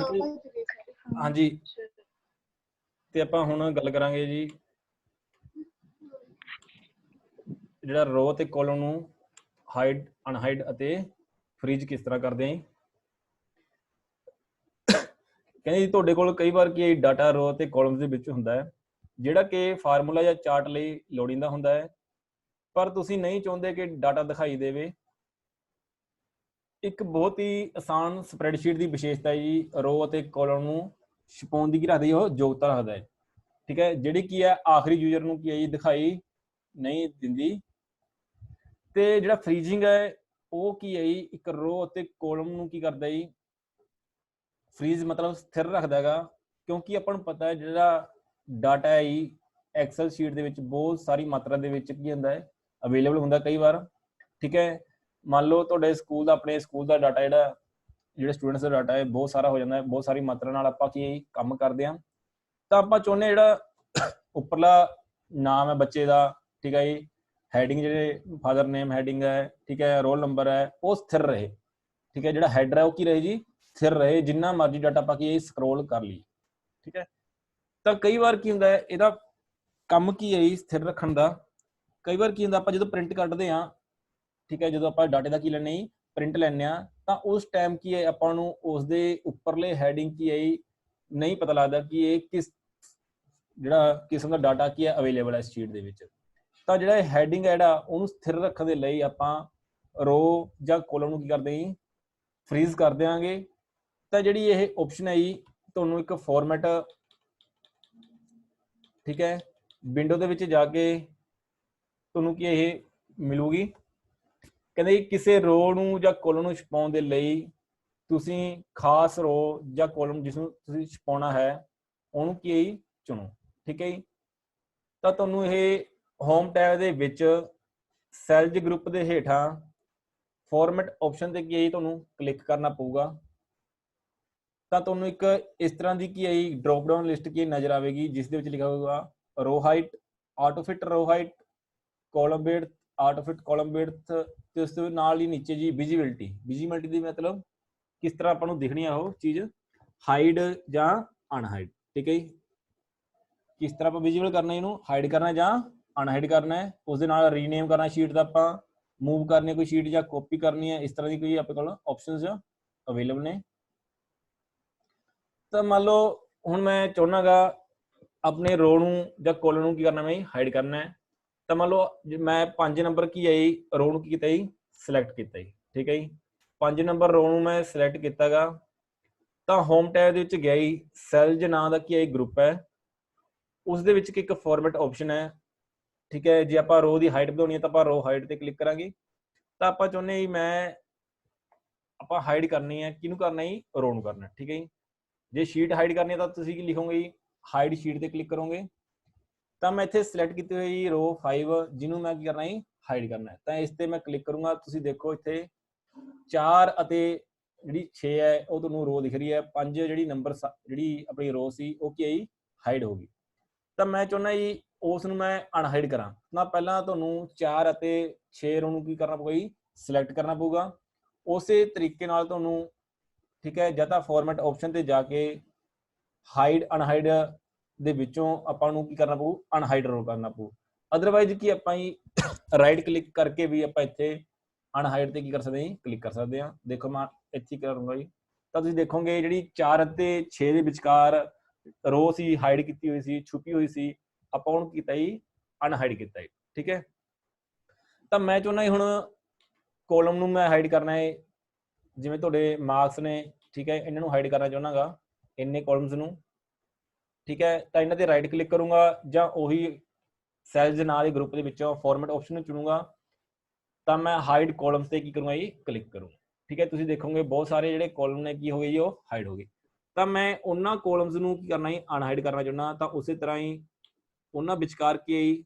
ठीक है। हाँ जी, ਤੇ ਆਪਾਂ ਹੁਣ ਗੱਲ ਕਰਾਂਗੇ ਜੀ ਜਿਹੜਾ ਰੋ ਤੇ ਕਾਲਮ ਨੂੰ ਹਾਈਡ ਅਨਹਾਈਡ ਅਤੇ ਫ੍ਰੀਜ ਕਿਸ ਤਰ੍ਹਾਂ ਕਰਦੇ ਆਂ। ਕਹਿੰਦੇ ਜੀ ਤੁਹਾਡੇ ਕੋਲ ਕਈ ਵਾਰ ਕੀ ਡਾਟਾ ਰੋ ਤੇ ਕਾਲਮਸ ਦੇ ਵਿੱਚ ਹੁੰਦਾ ਹੈ ਜਿਹੜਾ ਕਿ ਫਾਰਮੂਲਾ ਜਾਂ ਚਾਰਟ ਲਈ ਲੋੜੀਂਦਾ ਹੁੰਦਾ ਹੈ, ਪਰ ਤੁਸੀਂ ਨਹੀਂ ਚਾਹੁੰਦੇ ਕਿ ਡਾਟਾ ਦਿਖਾਈ ਦੇਵੇ। ਇੱਕ ਬਹੁਤ ਹੀ ਆਸਾਨ ਸਪਰੈਡਸ਼ੀਟ ਦੀ ਵਿਸ਼ੇਸ਼ਤਾ ਹੈ ਜੀ ਰੋ ਅਤੇ ਕਾਲਮ ਨੂੰ ਛਪਾਉਣ ਦੀ ਕੀ ਰੱਖਦੀ ਉਹ ਯੋਗਤਾ ਰੱਖਦਾ ਹੈ। ਠੀਕ ਹੈ, ਜਿਹੜੀ ਕੀ ਹੈ ਆਖਰੀ ਯੂਜ਼ਰ ਨੂੰ ਕੀ ਹੈ ਜੀ ਦਿਖਾਈ ਨਹੀਂ ਦਿੰਦੀ। ਤੇ ਜਿਹੜਾ ਫਰੀਜ਼ਿੰਗ ਹੈ ਉਹ ਕੀ ਹੈ ਜੀ ਇੱਕ ਰੋ ਅਤੇ ਕਾਲਮ ਨੂੰ ਕੀ ਕਰਦਾ ਜੀ ਫਰੀਜ਼ ਮਤਲਬ ਸਥਿਰ ਰੱਖਦਾ ਹੈਗਾ, ਕਿਉਂਕਿ ਆਪਾਂ ਨੂੰ ਪਤਾ ਹੈ ਜਿਹੜਾ ਡਾਟਾ ਹੈ ਜੀ ਐਕਸਲ ਸ਼ੀਟ ਦੇ ਵਿੱਚ ਬਹੁਤ ਸਾਰੀ ਮਾਤਰਾ ਦੇ ਵਿੱਚ ਕੀ ਹੁੰਦਾ ਹੈ ਅਵੇਲੇਬਲ ਹੁੰਦਾ ਕਈ ਵਾਰ। ਠੀਕ ਹੈ, ਮੰਨ ਲਓ ਤੁਹਾਡੇ ਸਕੂਲ ਦਾ ਆਪਣੇ ਸਕੂਲ ਦਾ ਡਾਟਾ ਜਿਹੜੇ ਸਟੂਡੈਂਟਸ ਦਾ ਡਾਟਾ ਹੈ ਬਹੁਤ ਸਾਰਾ ਹੋ ਜਾਂਦਾ ਹੈ, ਬਹੁਤ ਸਾਰੀ ਮਾਤਰਾ ਨਾਲ ਆਪਾਂ ਕੀ ਕੰਮ ਕਰਦੇ ਹਾਂ। ਤਾਂ ਆਪਾਂ ਚਾਹੁੰਦੇ ਜਿਹੜਾ ਉੱਪਰਲਾ ਨਾਮ ਹੈ ਬੱਚੇ ਦਾ, ਠੀਕ ਹੈ ਜੀ, ਹੈਡਿੰਗ ਜਿਹੜੇ ਫਾਦਰ ਨੇਮ ਹੈਡਿੰਗ ਹੈ, ਠੀਕ ਹੈ, ਰੋਲ ਨੰਬਰ ਹੈ, ਉਹ ਸਥਿਰ ਰਹੇ। ਠੀਕ ਹੈ, ਜਿਹੜਾ ਹੈਡਰ ਹੈ ਉਹ ਕੀ ਰਹੇ ਜੀ ਸਥਿਰ ਰਹੇ, ਜਿੰਨਾ ਮਰਜ਼ੀ ਡਾਟਾ ਆਪਾਂ ਕੀ ਸਕਰੋਲ ਕਰ ਲਈਏ। ਠੀਕ ਹੈ, ਤਾਂ ਕਈ ਵਾਰ ਕੀ ਹੁੰਦਾ ਹੈ ਇਹਦਾ ਕੰਮ ਕੀ ਹੈ ਜੀ ਸਥਿਰ ਰੱਖਣ ਦਾ। ਕਈ ਵਾਰ ਕੀ ਹੁੰਦਾ ਆਪਾਂ ਜਦੋਂ ਪ੍ਰਿੰਟ ਕੱਢਦੇ ਹਾਂ, ਠੀਕ ਹੈ, ਜਦੋਂ ਆਪਾਂ ਡਾਟੇ ਦਾ ਕੀ ਲੈਣੇ ਜੀ ਪ੍ਰਿੰਟ ਲੈਂਦੇ ਹਾਂ, ਤਾਂ ਉਸ ਟਾਈਮ ਕੀ ਹੈ ਆਪਾਂ ਨੂੰ ਉਸਦੇ ਉੱਪਰਲੇ ਹੈਡਿੰਗ ਕੀ ਹੈ ਨਹੀਂ ਪਤਾ ਲੱਗਦਾ ਕਿ ਇਹ ਕਿਸ ਜਿਹੜਾ ਕਿਸਮ ਦਾ ਡਾਟਾ ਕੀ ਹੈ ਅਵੇਲੇਬਲ ਹੈ ਇਸ ਸ਼ੀਟ ਦੇ ਵਿੱਚ। ਤਾਂ ਜਿਹੜਾ ਇਹ ਹੈਡਿੰਗ ਹੈ ਜਿਹੜਾ ਉਹਨੂੰ ਸਥਿਰ ਰੱਖਣ ਦੇ ਲਈ ਆਪਾਂ ਰੋ ਜਾਂ ਕਾਲਮ ਨੂੰ ਕੀ ਕਰਦੇ ਜੀ ਫਰੀਜ਼ ਕਰ ਦਿਆਂਗੇ। ਤਾਂ ਜਿਹੜੀ ਇਹ ਆਪਸ਼ਨ ਹੈ ਜੀ ਤੁਹਾਨੂੰ ਇੱਕ ਫਾਰਮੈਟ, ਠੀਕ ਹੈ, ਵਿੰਡੋ ਦੇ ਵਿੱਚ ਜਾ ਕੇ ਤੁਹਾਨੂੰ ਕੀ ਇਹ ਮਿਲੂਗੀ। ਕਹਿੰਦੇ ਕਿਸੇ ਰੋ ਨੂੰ ਜਾਂ ਕਾਲਮ ਨੂੰ ਛਪਾਉਣ ਦੇ ਲਈ ਤੁਸੀਂ ਖਾਸ ਰੋ ਜਾਂ ਕਾਲਮ ਜਿਸ ਨੂੰ ਤੁਸੀਂ ਛਪਾਉਣਾ ਹੈ ਉਹਨੂੰ ਕੀ ਚੁਣੋ। ਠੀਕ ਹੈ ਜੀ, ਤਾਂ ਤੁਹਾਨੂੰ ਇਹ ਹੋਮ ਟੈਬ ਦੇ ਵਿੱਚ ਸੈਲਜ਼ ਗਰੁੱਪ ਦੇ ਹੇਠਾਂ ਫਾਰਮੈਟ ਆਪਸ਼ਨ ਤੇ ਕੀ ਤੁਹਾਨੂੰ ਕਲਿੱਕ ਕਰਨਾ ਪਊਗਾ। ਤਾਂ ਤੁਹਾਨੂੰ ਇੱਕ ਇਸ ਤਰ੍ਹਾਂ ਦੀ ਕੀ ਹੈ ਡ੍ਰੌਪ ਡਾਊਨ ਲਿਸਟ ਕੀ ਨਜ਼ਰ ਆਵੇਗੀ, ਜਿਸ ਦੇ ਵਿੱਚ ਲਿਖਿਆ ਹੋਊਗਾ ਰੋ ਹਾਈਟ, ਆਟੋ ਫਿਟ ਰੋ height, column width, auto fit column width, ਤੇ ਉਸ ਤੋਂ ਨਾਲ ਹੀ ਨੀਚੇ ਜੀ ਵਿਜ਼ੀਬਿਲਟੀ ਦੀ ਮਤਲਬ ਕਿਸ ਤਰ੍ਹਾਂ ਆਪਾਂ ਨੂੰ ਦਿਖਣੀ ਆ ਉਹ ਚੀਜ਼, ਹਾਈਡ ਜਾਂ ਅਨਹਾਈਡ। ਠੀਕ ਹੈ ਜੀ, ਕਿਸ ਤਰ੍ਹਾਂ ਆਪਾਂ ਵਿਜ਼ੀਬਲ ਕਰਨਾ ਇਹਨੂੰ, ਹਾਈਡ ਕਰਨਾ ਜਾਂ ਅਨਹਾਈਡ ਕਰਨਾ ਹੈ, ਉਸ ਦੇ ਨਾਲ ਰੀਨੇਮ ਕਰਨਾ ਸ਼ੀਟ ਦਾ, ਆਪਾਂ ਮੂਵ ਕਰਨੀ ਕੋਈ ਸ਼ੀਟ ਜਾਂ ਕਾਪੀ ਕਰਨੀ ਹੈ, ਇਸ ਤਰ੍ਹਾਂ ਦੀ ਕੋਈ ਆਪਣੇ ਕੋਲ ਆਪਸ਼ਨਸ ਅਵੇਲੇਬਲ ਨੇ। ਤਾਂ ਮੰਨ ਲਓ ਹੁਣ ਮੈਂ ਚਾਹੁੰਦਾ ਗਾ ਆਪਣੇ ਰੋ ਨੂੰ ਜਾਂ ਕਾਲਮ ਨੂੰ ਕੀ ਕਰਨਾ ਮੈਂ ਹਾਈਡ ਕਰਨਾ ਹੈ। ਤਾਂ ਮੰਨ ਲਓ ਮੈਂ 5 ਨੰਬਰ ਕੀ ਹੈ ਜੀ ਰੋ ਨੂੰ ਕੀ ਕੀਤਾ ਜੀ ਸਿਲੈਕਟ ਕੀਤਾ ਜੀ। ਠੀਕ ਹੈ ਜੀ, 5 ਨੰਬਰ ਰੋ ਨੂੰ ਮੈਂ ਸਿਲੈਕਟ ਕੀਤਾ ਗਾ, ਤਾਂ ਹੋਮ ਟੈਬ ਦੇ ਵਿੱਚ ਗਿਆ ਜੀ ਸੈਲਜ਼ ਨਾਂ ਦਾ ਕੀ ਹੈ ਗਰੁੱਪ ਹੈ, ਉਸ ਦੇ ਵਿੱਚ ਇੱਕ ਫਾਰਮੈਟ ਆਪਸ਼ਨ ਹੈ। ਠੀਕ ਹੈ, ਜੇ ਆਪਾਂ ਰੋ ਦੀ ਹਾਈਟ ਵਧਾਉਣੀ ਹੈ ਤਾਂ ਆਪਾਂ ਰੋ ਹਾਈਟ ਤੇ ਕਲਿੱਕ ਕਰਾਂਗੇ। ਤਾਂ ਆਪਾਂ ਚਾਹੁੰਦੇ ਜੀ ਆਪਾਂ ਹਾਈਡ ਕਰਨੀ ਹੈ, ਕਿਹਨੂੰ ਕਰਨਾ ਜੀ ਰੋ ਨੂੰ ਕਰਨਾ। ਠੀਕ ਹੈ ਜੀ, ਜੇ ਸ਼ੀਟ ਹਾਈਡ ਕਰਨੀ ਹੈ ਤਾਂ ਤੁਸੀਂ ਕੀ ਲਿਖੋਗੇ ਜੀ ਹਾਈਡ ਸ਼ੀਟ ਤੇ ਕਲਿੱਕ ਕਰੋਗੇ। ਤਾਂ ਮੈਂ ਇੱਥੇ ਸਿਲੈਕਟ ਕੀਤੀ ਹੋਈ ਜੀ ਰੋ 5 ਜਿਹਨੂੰ ਮੈਂ ਕੀ ਕਰਨਾ ਜੀ ਹਾਈਡ ਕਰਨਾ ਹੈ, ਤਾਂ ਇਸ ਤੇ ਮੈਂ ਕਲਿੱਕ ਕਰੂੰਗਾ। ਤੁਸੀਂ ਦੇਖੋ ਇੱਥੇ 4 ਅਤੇ ਜਿਹੜੀ 6 ਹੈ ਉਹ ਤੁਹਾਨੂੰ ਰੋ ਦਿਖ ਰਹੀ ਹੈ, 5 ਜਿਹੜੀ ਨੰਬਰ ਜਿਹੜੀ ਆਪਣੀ ਰੋ ਸੀ ਉਹ ਕੀ ਹੈ ਜੀ ਹਾਈਡ ਹੋ ਗਈ। ਤਾਂ ਮੈਂ ਚਾਹੁੰਦਾ ਜੀ ਉਸ ਨੂੰ ਮੈਂ ਅਨਹਾਈਡ ਕਰਾਂ, ਤਾਂ ਪਹਿਲਾਂ ਤੁਹਾਨੂੰ 4 ਅਤੇ 6 ਰੋ ਨੂੰ ਕੀ ਕਰਨਾ ਪਊਗਾ ਜੀ ਸਿਲੈਕਟ ਕਰਨਾ ਪਊਗਾ। ਉਸੇ ਤਰੀਕੇ ਨਾਲ ਤੁਹਾਨੂੰ, ਠੀਕ ਹੈ, ਜਾਂ ਤਾਂ ਫਾਰਮੈਟ ਆਪਸ਼ਨ ਤੇ ਜਾ ਕੇ ਹਾਈਡ ਅਨਹਾਈਡ ਦੇ ਵਿੱਚੋਂ ਆਪਾਂ ਨੂੰ ਕੀ ਕਰਨਾ ਪਊ ਅਨਹਾਈਡ ਰੋ ਕਰਨਾ ਪਊ। ਅਦਰਵਾਈਜ਼ ਕੀ ਆਪਾਂ ਜੀ ਰਾਈਟ ਕਲਿੱਕ ਕਰਕੇ ਵੀ ਆਪਾਂ ਇੱਥੇ ਅਨਹਾਈਡ ਤੇ ਕੀ ਕਰ ਸਕਦੇ ਹਾਂ ਕਲਿੱਕ ਕਰ ਸਕਦੇ ਹਾਂ। ਦੇਖੋ ਮੈਂ ਇੱਥੇ ਕਰੂੰਗਾ ਜੀ, ਤਾਂ ਤੁਸੀਂ ਦੇਖੋਗੇ ਜਿਹੜੀ 4 ਅਤੇ 6 ਦੇ ਵਿਚਕਾਰ ਰੋ ਸੀ ਹਾਈਡ ਕੀਤੀ ਹੋਈ ਸੀ, ਛੁਪੀ ਹੋਈ ਸੀ, ਆਪਾਂ ਉਹਨੂੰ ਕੀਤਾ ਜੀ ਅਨਹਾਈਡ ਕੀਤਾ ਜੀ। ਠੀਕ ਹੈ, ਤਾਂ ਮੈਂ ਚਾਹੁੰਦਾ ਹੁਣ ਕਾਲਮ ਨੂੰ ਮੈਂ ਹਾਈਡ ਕਰਨਾ ਹੈ, ਜਿਵੇਂ ਤੁਹਾਡੇ ਮਾਰਕਸ ਨੇ, ਠੀਕ ਹੈ, ਇਹਨਾਂ ਨੂੰ ਹਾਈਡ ਕਰਨਾ ਚਾਹੁੰਦਾ ਗਾ ਇੰਨੇ ਕਾਲਮਸ ਨੂੰ। ਠੀਕ ਹੈ, ਤਾਂ ਇਹਨਾਂ ਤੇ ਰਾਈਟ ਕਲਿੱਕ ਕਰੂੰਗਾ ਜਾਂ ਉਹੀ ਸੈਲਜ਼ ਨਾਂ ਦੇ ਗਰੁੱਪ ਦੇ ਵਿੱਚੋਂ ਫਾਰਮੈਟ ਆਪਸ਼ਨ ਨੂੰ ਚੁਣੂੰਗਾ, ਤਾਂ ਮੈਂ ਹਾਈਡ ਕਾਲਮਸ ਤੇ ਕੀ ਕਰੂੰਗਾ ਜੀ ਕਲਿੱਕ ਕਰੂੰਗਾ। ਠੀਕ ਹੈ, ਤੁਸੀਂ ਦੇਖੋਗੇ ਬਹੁਤ ਸਾਰੇ ਜਿਹੜੇ ਕਾਲਮ ਨੇ ਕੀ ਹੋ ਗਏ ਜੀ ਉਹ ਹਾਈਡ ਹੋ ਗਏ। ਤਾਂ ਮੈਂ ਉਹਨਾਂ ਕਾਲਮਸ ਨੂੰ ਕੀ ਕਰਨਾ ਜੀ ਅਨਹਾਈਡ ਕਰਨਾ ਚਾਹੁੰਦਾ, ਤਾਂ ਉਸੇ ਤਰ੍ਹਾਂ ਹੀ ਉਹਨਾਂ ਵਿਚਕਾਰ ਕੀ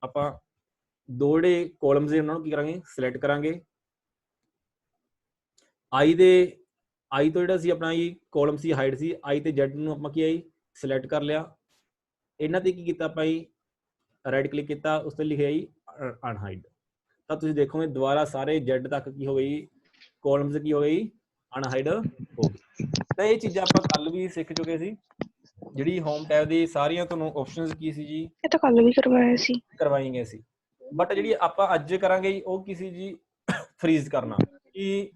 ਆਪਾਂ ਦੋ ਜਿਹੜੇ ਕਾਲਮਸ ਨੇ ਉਹਨਾਂ ਨੂੰ ਕੀ ਕਰਾਂਗੇ ਸਿਲੈਕਟ ਕਰਾਂਗੇ। ਆਈ ਤੋਂ ਜਿਹੜਾ ਸੀ ਆਪਣਾ ਜੀ ਕਾਲਮ ਸੀ ਹਾਈਡ ਸੀ, ਆਈ ਤੇ ਜ਼ੈਡ ਨੂੰ ਆਪਾਂ ਕੀ ਹੈ ਸਿਲੈਕਟ ਕਰ ਲਿਆ। ਇਹਨਾਂ ਤੇ ਕੀ ਕੀਤਾ ਆਪਾਂ ਜੀ ਰਾਈਟ ਕਲਿੱਕ ਕੀਤਾ, ਉਸ ਤੇ ਲਿਖਿਆ ਜੀ ਅਨਹਾਈਡ। ਤਾਂ ਤੁਸੀਂ ਦੇਖੋਗੇ ਦੁਬਾਰਾ ਸਾਰੇ ਜ਼ੈਡ ਤੱਕ ਕੀ ਹੋ ਗਈ ਕਾਲਮਸ ਕੀ ਹੋ ਗਈ ਅਨਹਾਈਡ ਹੋ ਗਈ। ਤਾਂ ਇਹ ਚੀਜ਼ਾਂ ਆਪਾਂ ਕੱਲ ਵੀ ਸਿੱਖ ਚੁੱਕੇ ਸੀ। ਜਿਹੜੀ ਹੋਮ ਟੈਬ ਦੀ ਸਾਰੀਆਂ ਤੁਹਾਨੂੰ ਆਪਸ਼ਨਸ ਕੀ ਸੀ ਜੀ, ਇਹ ਤਾਂ ਕੱਲ ਵੀ ਕਰਵਾਇਆ ਸੀ, ਕਰਵਾਈ ਗਏ ਸੀ। ਬਟ ਜਿਹੜੀ ਆਪਾਂ ਅੱਜ ਕਰਾਂਗੇ ਜੀ ਉਹ ਕੀ ਸੀ ਜੀ, ਫਰੀਜ਼ ਕਰਨਾ। ਕਿ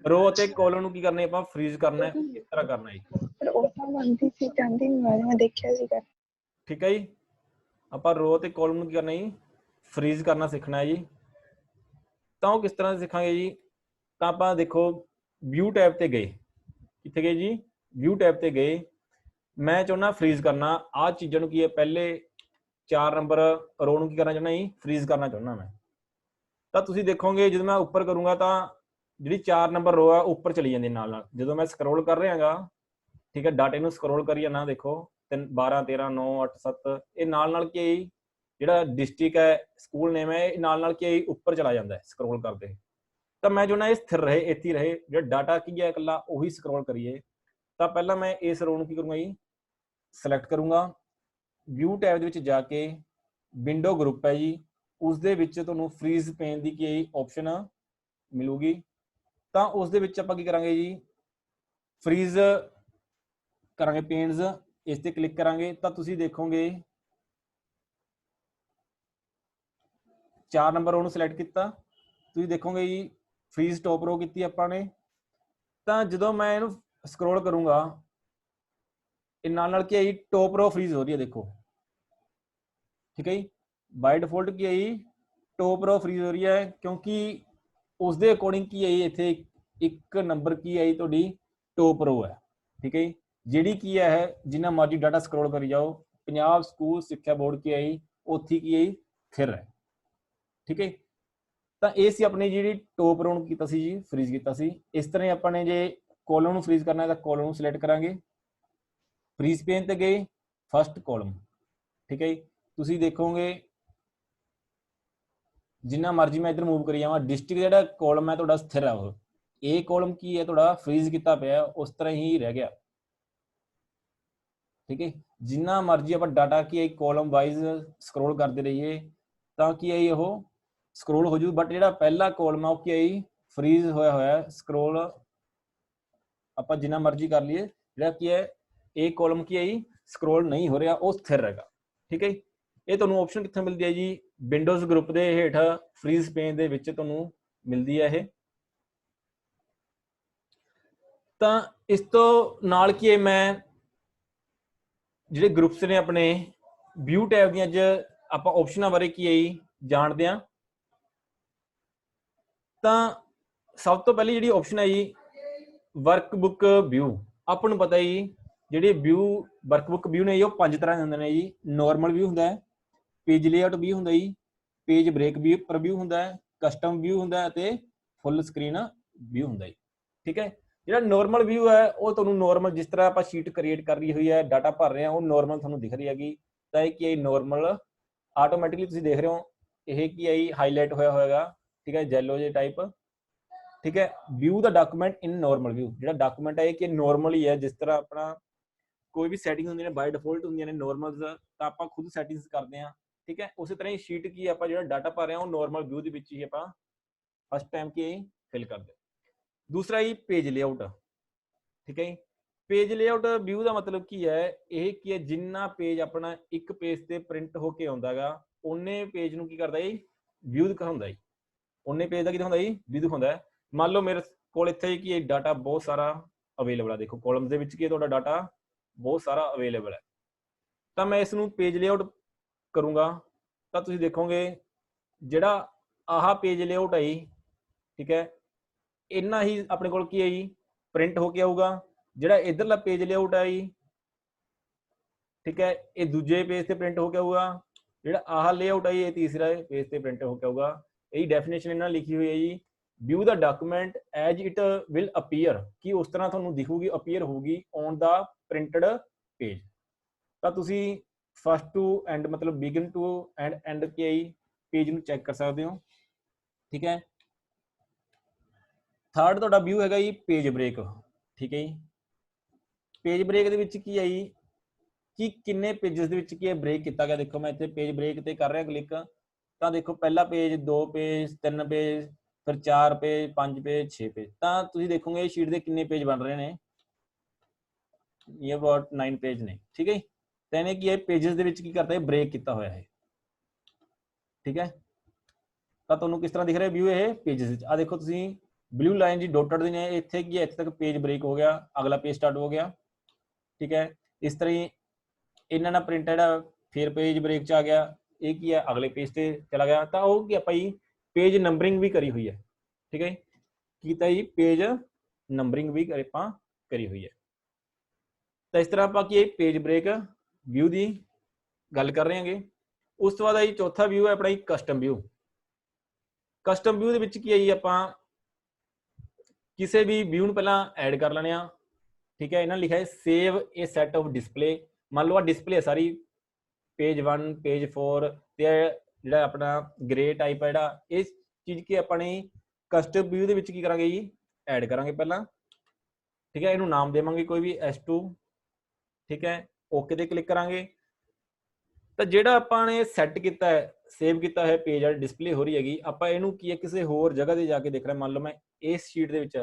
ਰੋ ਅਤੇ ਕੋਲਨ ਨੂੰ ਕੀ ਕਰਨਾ ਹੈ, ਆਪਾਂ ਫਰੀਜ਼ ਕਰਨਾ ਹੈ, ਇਸ ਤਰ੍ਹਾਂ ਕਰਨਾ ਹੈ ਜੀ। ਪਰ ਉਹ ਤਾਂ ਮੰਨਦੀ ਸੀ, ਜਾਂਦੀ ਨਹੀਂ, ਮੈਂ ਦੇਖਿਆ ਸੀਗਾ। ਠੀਕ ਹੈ ਜੀ, ਆਪਾਂ ਰੋ ਅਤੇ ਕੋਲਮ ਨੂੰ ਕੀ ਕਰਨਾ ਜੀ, ਫਰੀਜ਼ ਕਰਨਾ ਸਿੱਖਣਾ ਹੈ ਜੀ। ਤਾਂ ਉਹ ਕਿਸ ਤਰ੍ਹਾਂ ਸਿੱਖਾਂਗੇ ਜੀ, ਤਾਂ ਆਪਾਂ ਦੇਖੋ ਵਿਊ ਟੈਬ ਤੇ ਗਏ, ਕਿੱਥੇ ਗਏ ਜੀ, ਵਿਊ ਟੈਬ ਤੇ ਗਏ। ਮੈਂ ਚਾਹੁੰਦਾ ਫਰੀਜ਼ ਕਰਨਾ ਆਹ ਚੀਜ਼ਾਂ ਨੂੰ, ਕੀ ਹੈ ਪਹਿਲੇ 4 ਨੰਬਰ ਰੋ ਨੂੰ ਕੀ ਕਰਨਾ ਚਾਹੁੰਦਾ ਜੀ, ਫਰੀਜ਼ ਕਰਨਾ ਚਾਹੁੰਦਾ ਮੈਂ। ਤਾਂ ਤੁਸੀਂ ਦੇਖੋਗੇ ਜਦੋਂ ਮੈਂ ਉੱਪਰ ਕਰੂੰਗਾ ਤਾਂ ਜਿਹੜੀ 4 ਨੰਬਰ ਰੋ ਆ ਉੱਪਰ ਚਲੀ ਜਾਂਦੀ ਨਾਲ ਨਾਲ। ਜਦੋਂ ਮੈਂ ਸਕਰੋਲ ਕਰ ਰਿਹਾ ਗਾ, ਠੀਕ ਹੈ, ਡਾਟੇ ਨੂੰ ਸਕਰੋਲ ਕਰੀ ਜਾਣਾ, ਦੇਖੋ 12 13 9 8 7 ਇਹ ਨਾਲ ਕੀ ਜਿਹੜਾ ਡਿਸਟ੍ਰਿਕਟ ਹੈ, ਸਕੂਲ ਨੇਮ ਹੈ, ਇਹ ਨਾਲ ਕੀ ਉੱਪਰ ਚਲਾ ਜਾਂਦਾ ਹੈ ਸਕਰੋਲ ਕਰਦੇ। ਤਾਂ ਮੈਂ ਚਾਹੁੰਦਾ ਇਹ ਸਥਿਰ ਰਹੇ, ਇੱਥੇ ਹੀ ਰਹੇ, ਜਿਹੜਾ ਡਾਟਾ ਕੀ ਹੈ ਇਕੱਲਾ ਉਹੀ ਸਕਰੋਲ ਕਰੀਏ। ਤਾਂ ਪਹਿਲਾਂ ਮੈਂ ਇਸ ਰੋ ਨੂੰ ਕੀ ਕਰੂੰਗਾ ਜੀ, ਸਿਲੈਕਟ ਕਰੂੰਗਾ। ਵਿਊ ਟੈਬ ਦੇ ਵਿੱਚ ਜਾ ਕੇ ਵਿੰਡੋ ਗਰੁੱਪ ਹੈ ਜੀ, ਉਸ ਦੇ ਵਿੱਚ ਤੁਹਾਨੂੰ ਫਰੀਜ਼ ਪੇਨ ਦੀ ਕੀ ਆਪਸ਼ਨ ਮਿਲੂਗੀ। ਤਾਂ ਉਸ ਦੇ ਵਿੱਚ ਆਪਾਂ ਕੀ ਕਰਾਂਗੇ ਜੀ, ਫਰੀਜ਼ ਕਰਾਂਗੇ ਪੇਨਸ, ਇਸ ਤੇ ਕਲਿੱਕ ਕਰਾਂਗੇ ਤਾਂ ਤੁਸੀਂ ਦੇਖੋਗੇ 4 ਨੰਬਰ ਉਹਨੂੰ ਸਿਲੈਕਟ ਕੀਤਾ, ਤੁਸੀਂ ਦੇਖੋਗੇ ਜੀ ਫਰੀਜ਼ ਟੌਪ ਰੋ ਕੀਤੀ ਆਪਾਂ ਨੇ। ਤਾਂ ਜਦੋਂ ਮੈਂ ਇਹਨੂੰ ਸਕਰੋਲ ਕਰੂੰਗਾ ਇਹ ਨਾਲ ਕੀ ਆਈ, ਟੌਪ ਰੋ ਫਰੀਜ਼ ਹੋ ਰਹੀ ਹੈ, ਦੇਖੋ ਠੀਕ ਹੈ ਜੀ। ਬਾਈ ਡਿਫਾਲਟ ਕੀ ਆਈ, ਟੌਪ ਰੋ ਫਰੀਜ਼ ਹੋ ਰਹੀ ਹੈ, ਕਿਉਂਕਿ ਉਸ ਦੇ ਅਕੋਰਡਿੰਗ ਕੀ ਆਈ, ਇੱਥੇ ਇੱਕ ਨੰਬਰ ਕੀ ਆਈ ਤੁਹਾਡੀ ਟੌਪ ਰੋ ਹੈ, ਠੀਕ ਹੈ ਜੀ। ਜਿਹੜੀ ਕੀ ਹੈ ਜਿੰਨਾ ਮਰਜ਼ੀ ਡਾਟਾ ਸਕਰੋਲ ਕਰੀ ਜਾਓ, ਪੰਜਾਬ ਸਕੂਲ ਸਿੱਖਿਆ ਬੋਰਡ ਕੀ ਆਈ ਉੱਥੇ ਕੀ ਆਈ ਫਿਰ ਹੈ, ਠੀਕ ਹੈ। ਤਾਂ ਇਹ ਸੀ ਆਪਣੀ ਜਿਹੜੀ ਟੌਪ ਰੋ ਨੂੰ ਕੀਤਾ ਸੀ ਜੀ, ਫਰੀਜ਼ ਕੀਤਾ ਸੀ। ਇਸ ਤਰ੍ਹਾਂ ਆਪਾਂ ਨੇ ਜੇ ਕੋਲਮ ਨੂੰ ਫਰੀਜ਼ ਕਰਨਾ ਤਾਂ ਕੋਲਮ ਨੂੰ ਸਿਲੈਕਟ ਕਰਾਂਗੇ, ਫਰੀਜ਼ ਪੇਨ ਤੇ ਗਏ, ਫਸਟ ਕੋਲਮ, ਠੀਕ ਹੈ ਜੀ। ਤੁਸੀਂ ਦੇਖੋਗੇ ਜਿੰਨਾ ਮਰਜ਼ੀ ਮੈਂ ਇੱਧਰ ਮੂਵ ਕਰੀ ਜਾਵਾਂ, ਡਿਸਟ੍ਰਿਕਟ ਜਿਹੜਾ ਕੋਲਮ ਹੈ ਤੁਹਾਡਾ ਸਥਿਰ ਹੈ, ਉਹ ਇਹ ਕੋਲਮ ਕੀ ਹੈ ਤੁਹਾਡਾ ਫਰੀਜ਼ ਕੀਤਾ ਪਿਆ, ਉਸ ਤਰ੍ਹਾਂ ਹੀ ਰਹਿ ਗਿਆ, ਠੀਕ ਹੈ। ਜਿੰਨਾ ਮਰਜ਼ੀ ਆਪਾਂ ਡਾਟਾ ਕੀ ਕੋਲਮ ਵਾਈਜ਼ ਸਕਰੋਲ ਕਰਦੇ ਰਹੀਏ ਤਾਂ ਕੀ ਆਈ ਉਹ ਸਕਰੋਲ ਹੋ ਜੂ, ਬਟ ਜਿਹੜਾ ਪਹਿਲਾ ਕੋਲਮ ਆ ਉਹ ਕੀ ਆਈ ਫਰੀਜ਼ ਹੋਇਆ ਸਕਰੋਲ ਆਪਾਂ ਜਿੰਨਾ ਮਰਜ਼ੀ ਕਰ ਲਈਏ, ਜਿਹੜਾ ਕੀ ਹੈ ਇਹ ਕੋਲਮ ਕੀ ਆਈ ਸਕਰੋਲ ਨਹੀਂ ਹੋ ਰਿਹਾ, ਉਹ ਸਥਿਰ ਰਹੇਗਾ, ਠੀਕ ਹੈ। ਇਹ ਤੁਹਾਨੂੰ ਆਪਸ਼ਨ ਕਿੱਥੇ ਮਿਲਦੀ ਹੈ ਜੀ, ਵਿੰਡੋਜ਼ ਗਰੁੱਪ ਦੇ ਹੇਠ ਫਰੀਜ਼ ਪੇਨ ਦੇ ਵਿੱਚ ਤੁਹਾਨੂੰ ਮਿਲਦੀ ਹੈ ਇਹ। ਤਾਂ ਇਸ ਤੋਂ ਨਾਲ ਕੀ ਮੈਂ ਜਿਹੜੇ ਗਰੁੱਪਸ ਨੇ ਆਪਣੇ ਵਿਊ ਟੈਬ ਦੀਆਂ ਅੱਜ ਆਪਾਂ ਆਪਸ਼ਨਾਂ ਬਾਰੇ ਕੀ ਹੈ ਜਾਣਦੇ ਹਾਂ। ਤਾਂ ਸਭ ਤੋਂ ਪਹਿਲੀ ਜਿਹੜੀ ਆਪਸ਼ਨ ਹੈ ਜੀ ਵਰਕਬੁੱਕ ਵਿਊ। ਆਪਾਂ ਨੂੰ ਪਤਾ ਜੀ ਜਿਹੜੇ ਵਿਊ ਵਰਕਬੁੱਕ ਵਿਊ ਨੇ ਜੀ ਉਹ 5 ਤਰ੍ਹਾਂ ਦੇ ਹੁੰਦੇ ਨੇ ਜੀ। ਨੋਰਮਲ ਵਿਊ ਹੁੰਦਾ ਹੈ, ਪੇਜ ਲੇਆਊਟ ਵਿਊ ਹੁੰਦਾ ਜੀ, ਪੇਜ ਬ੍ਰੇਕ ਵਿਊ ਪਰ ਵਿਊ ਹੁੰਦਾ ਹੈ, ਕਸਟਮ ਵਿਊ ਹੁੰਦਾ ਹੈ ਅਤੇ ਫੁੱਲ ਸਕਰੀਨ ਵਿਊ ਹੁੰਦਾ ਜੀ, ਠੀਕ ਹੈ। ਜਿਹੜਾ ਨੋਰਮਲ ਵਿਊ ਹੈ ਉਹ ਤੁਹਾਨੂੰ ਨੋਰਮਲ ਜਿਸ ਤਰ੍ਹਾਂ ਆਪਾਂ ਸ਼ੀਟ ਕ੍ਰੀਏਟ ਕਰ ਰਹੀ ਹੋਈ ਹੈ, ਡਾਟਾ ਭਰ ਰਹੇ ਹਾਂ, ਉਹ ਨੋਰਮਲ ਤੁਹਾਨੂੰ ਦਿਖ ਰਹੀ ਹੈਗੀ। ਤਾਂ ਇਹ ਕੀ ਹੈ ਨੋਰਮਲ ਆਟੋਮੈਟਿਕਲੀ ਤੁਸੀਂ ਦੇਖ ਰਹੇ ਹੋ ਇਹ ਕੀ ਹੈ ਹਾਈਲਾਈਟ ਹੋਇਆ ਹੋਏਗਾ, ਠੀਕ ਹੈ, ਯੈਲੋ ਜਿਹੇ ਟਾਈਪ, ਠੀਕ ਹੈ। View the document in normal view, ਜਿਹੜਾ ਡਾਕੂਮੈਂਟ ਹੈ ਇਹ ਕਿ ਨੋਰਮਲ ਹੀ ਹੈ, ਜਿਸ ਤਰ੍ਹਾਂ ਆਪਣਾ ਕੋਈ ਵੀ ਸੈਟਿੰਗ ਹੁੰਦੀਆਂ ਨੇ ਬਾਈ ਡਿਫਾਲਟ ਹੁੰਦੀਆਂ ਨੇ ਨੋਰਮਲ, ਤਾਂ ਆਪਾਂ ਖੁਦ ਸੈਟਿੰਗਸ ਕਰਦੇ ਹਾਂ, ਠੀਕ ਹੈ। ਉਸੇ ਤਰ੍ਹਾਂ ਹੀ ਸ਼ੀਟ ਕੀ ਆਪਾਂ ਜਿਹੜਾ ਡਾਟਾ ਭਰ ਰਹੇ ਹਾਂ ਉਹ ਨੋਰਮਲ ਵਿਊ ਦੇ ਵਿੱਚ ਹੀ ਆਪਾਂ ਫਸਟ ਟਾਈਮ ਕੀ ਫਿਲ ਕਰਦੇ। ਦੂਸਰਾ ਹੀ ਪੇਜ ਲੇਆਊਟ, ਠੀਕ ਹੈ ਜੀ। ਪੇਜ ਲੇਆਊਟ ਵਿਊ ਦਾ ਮਤਲਬ ਕੀ ਹੈ, ਇਹ ਕੀ ਹੈ ਜਿੰਨਾ ਪੇਜ ਆਪਣਾ ਇੱਕ ਪੇਜ ਤੇ ਪ੍ਰਿੰਟ ਹੋ ਕੇ ਆਉਂਦਾ ਗਾ ਉਹਨੇ ਪੇਜ ਨੂੰ ਕੀ ਕਰਦਾ ਜੀ ਵਿਊ ਦਿਖਾਉਂਦਾ ਜੀ, ਉਹਨੇ ਪੇਜ ਦਾ ਕੀ ਦਿਖਾਉਂਦਾ ਜੀ ਵਿਊ ਦਿਖਾਉਂਦਾ। ਮੰਨ ਲਓ ਮੇਰੇ ਕੋਲ ਇੱਥੇ ਕੀ ਡਾਟਾ ਬਹੁਤ ਸਾਰਾ ਅਵੇਲੇਬਲ ਹੈ, ਦੇਖੋ ਕਾਲਮਸ ਦੇ ਵਿੱਚ ਕੀ ਤੁਹਾਡਾ ਡਾਟਾ ਬਹੁਤ ਸਾਰਾ ਅਵੇਲੇਬਲ ਹੈ। ਤਾਂ ਮੈਂ ਇਸ ਨੂੰ ਪੇਜ ਲੇਆਊਟ ਕਰੂੰਗਾ ਤਾਂ ਤੁਸੀਂ ਦੇਖੋਗੇ ਜਿਹੜਾ ਆਹ ਪੇਜ ਲੇਆਊਟ ਹੈ ਜੀ, ਠੀਕ ਹੈ, ਇੰਨਾ ਹੀ ਆਪਣੇ ਕੋਲ ਕੀ ਹੈ ਜੀ ਪ੍ਰਿੰਟ ਹੋ ਕੇ ਆਊਗਾ। ਜਿਹੜਾ ਇਧਰਲਾ ਪੇਜ ਲੇਆਊਟ ਹੈ ਜੀ, ਠੀਕ ਹੈ, ਇਹ ਦੂਜੇ ਪੇਜ ਤੇ ਪ੍ਰਿੰਟ ਹੋ ਕੇ ਆਊਗਾ। ਜਿਹੜਾ ਆਹ ਲੇਆਊਟ ਹੈ ਇਹ ਤੀਸਰਾ ਪੇਜ ਤੇ ਪ੍ਰਿੰਟ ਹੋ ਕੇ ਆਊਗਾ। ਇਹਦੀ ਡੈਫੀਨੇਸ਼ਨ ਇਹਨਾਂ ਲਿਖੀ ਹੋਈ ਹੈ ਜੀ, view the document as it will appear, ਕਿ ਉਸ ਤਰ੍ਹਾਂ ਤੁਹਾਨੂੰ ਦਿਖੂਗੀ ਅਪੀਅਰ ਹੋਊਗੀ ਔਨ ਦਾ ਪ੍ਰਿੰਟਡ ਪੇਜ। ਤਾਂ ਤੁਸੀਂ ਫਸਟ ਟੂ ਐਂਡ ਮਤਲਬ ਬਿਗਨ ਟੂ ਐਂਡ ਕੇ ਪੇਜ ਨੂੰ ਚੈੱਕ ਕਰ ਸਕਦੇ ਹੋ, ਠੀਕ ਹੈ। ਥਰਡ ਤੁਹਾਡਾ ਵਿਊ ਹੈਗਾ ਜੀ ਪੇਜ ਬ੍ਰੇਕ, ਠੀਕ ਹੈ ਜੀ। ਪੇਜ ਬ੍ਰੇਕ ਦੇ ਵਿੱਚ ਕੀ ਹੈ ਜੀ ਕਿ ਕਿੰਨੇ ਪੇਜਸ ਦੇ ਵਿੱਚ ਕੀ ਬ੍ਰੇਕ ਕੀਤਾ ਗਿਆ। ਦੇਖੋ ਮੈਂ ਇੱਥੇ ਪੇਜ ਬ੍ਰੇਕ ਤੇ ਕਰ ਰਿਹਾ ਕਲਿੱਕ, ਤਾਂ ਦੇਖੋ ਪਹਿਲਾ ਪੇਜ, 2 ਪੇਜ, 3 ਪੇਜ, ਫਿਰ 4 ਪੇਜ 5 ਪੇਜ 6 ਪੇਜ ਤਾਂ ਤੁਸੀਂ ਦੇਖੋਗੇ ਸ਼ੀਟ ਦੇ ਕਿੰਨੇ ਪੇਜ ਬਣ ਰਹੇ ਨੇ ਇਹ ਅਬਾਊਟ 9 ਪੇਜ ਨੇ ਠੀਕ ਹੈ ਤਾਂ ਇਹਨੇ ਕੀ ਹੈ ਪੇजेस ਦੇ ਵਿੱਚ ਕੀ ਕਰਤਾ ਹੈ ਬ੍ਰੇਕ ਕੀਤਾ ਹੋਇਆ ਹੈ ਠੀਕ ਹੈ ਤਾਂ ਤੁਹਾਨੂੰ ਕਿਸ ਤਰ੍ਹਾਂ ਦਿਖ ਰਿਹਾ ਵਿਊ ਇਹ ਪੇजेस ਵਿੱਚ ਆ ਦੇਖੋ ਤੁਸੀਂ ਬਲੂ ਲਾਈਨ ਜੀ ਡੋਟਡ ਦੀ ਨੇ ਇੱਥੇ ਕੀ ਹੈ ਇੱਥੇ ਤੱਕ ਪੇਜ ਬ੍ਰੇਕ ਹੋ ਗਿਆ ਅਗਲਾ ਪੇਜ ਸਟਾਰਟ ਹੋ ਗਿਆ ਠੀਕ ਹੈ ਇਸ ਤਰ੍ਹਾਂ ਹੀ ਇਹਨਾਂ ਨਾਲ ਪ੍ਰਿੰਟਡ ਫਿਰ ਪੇਜ ਬ੍ਰੇਕ ਚ ਆ ਗਿਆ ਇਹ ਕੀ ਹੈ ਅਗਲੇ ਪੇਜ ਤੇ ਚਲਾ ਗਿਆ ਤਾਂ ਉਹ ਕੀ ਆਪਾਂ ਜੀ ਪੇਜ ਨੰਬਰਿੰਗ ਵੀ ਕਰੀ ਹੋਈ ਹੈ ਠੀਕ ਹੈ ਕੀਤਾ ਜੀ ਪੇਜ ਨੰਬਰਿੰਗ ਵੀ ਆਪਾਂ ਕਰੀ ਹੋਈ ਹੈ ਤਾਂ ਇਸ ਤਰ੍ਹਾਂ ਆਪਾਂ ਕੀ ਪੇਜ ਬ੍ਰੇਕ ਵਿਊ ਦੀ ਗੱਲ ਕਰ ਰਹੇ ਹਾਂਗੇ ਉਸ ਤੋਂ ਬਾਅਦ ਆਈ ਚੌਥਾ ਵਿਊ ਹੈ ਆਪਣਾ ਜੀ ਕਸਟਮ ਵਿਊ ਕਸਟਮ ਵਿਊ ਦੇ ਵਿੱਚ ਕੀ ਹੈ ਜੀ ਆਪਾਂ ਕਿਸੇ ਵੀ ਵਿਊ ਨੂੰ ਪਹਿਲਾਂ ਐਡ ਕਰ ਲੈਣੇ ਆ ਠੀਕ ਹੈ ਇਹਨਾਂ ਲਿਖਿਆ ਹੈ save A set of display ਮੰਨ ਲਓ ਆ ਡਿਸਪਲੇ ਸਾਰੀ ਪੇਜ 1 ਪੇਜ 4 ਤੇ ਜਿਹੜਾ ਆਪਣਾ ਗ੍ਰੇ ਟਾਈਪ ਹੈ ਜਿਹੜਾ ਇਸ ਚੀਜ਼ ਕੀ ਆਪਾਂ ਨੇ ਕਸਟਮ ਵਿਊ ਦੇ ਵਿੱਚ ਕੀ ਕਰਾਂਗੇ ਜੀ ਐਡ ਕਰਾਂਗੇ ਪਹਿਲਾਂ ਠੀਕ ਹੈ ਇਹਨੂੰ ਨਾਮ ਦੇਵਾਂਗੇ ਕੋਈ ਵੀ S2 ਠੀਕ ਹੈ ਓਕੇ ਤੇ ਕਲਿੱਕ ਕਰਾਂਗੇ ਤਾਂ ਜਿਹੜਾ ਆਪਾਂ ਨੇ ਸੈੱਟ ਕੀਤਾ ਹੈ ਸੇਵ ਕੀਤਾ ਹੈ ਪੇਜ ਵਾਲੀ ਡਿਸਪਲੇ ਹੋ ਰਹੀ ਹੈਗੀ ਆਪਾਂ ਇਹਨੂੰ ਕੀ ਹੈ ਕਿਸੇ ਹੋਰ ਜਗ੍ਹਾ ਤੇ ਜਾ ਕੇ ਦੇਖ ਰਿਹਾ ਮੰਨ ਲਓ ਮੈਂ ਇਸ ਸ਼ੀਟ ਦੇ ਵਿੱਚ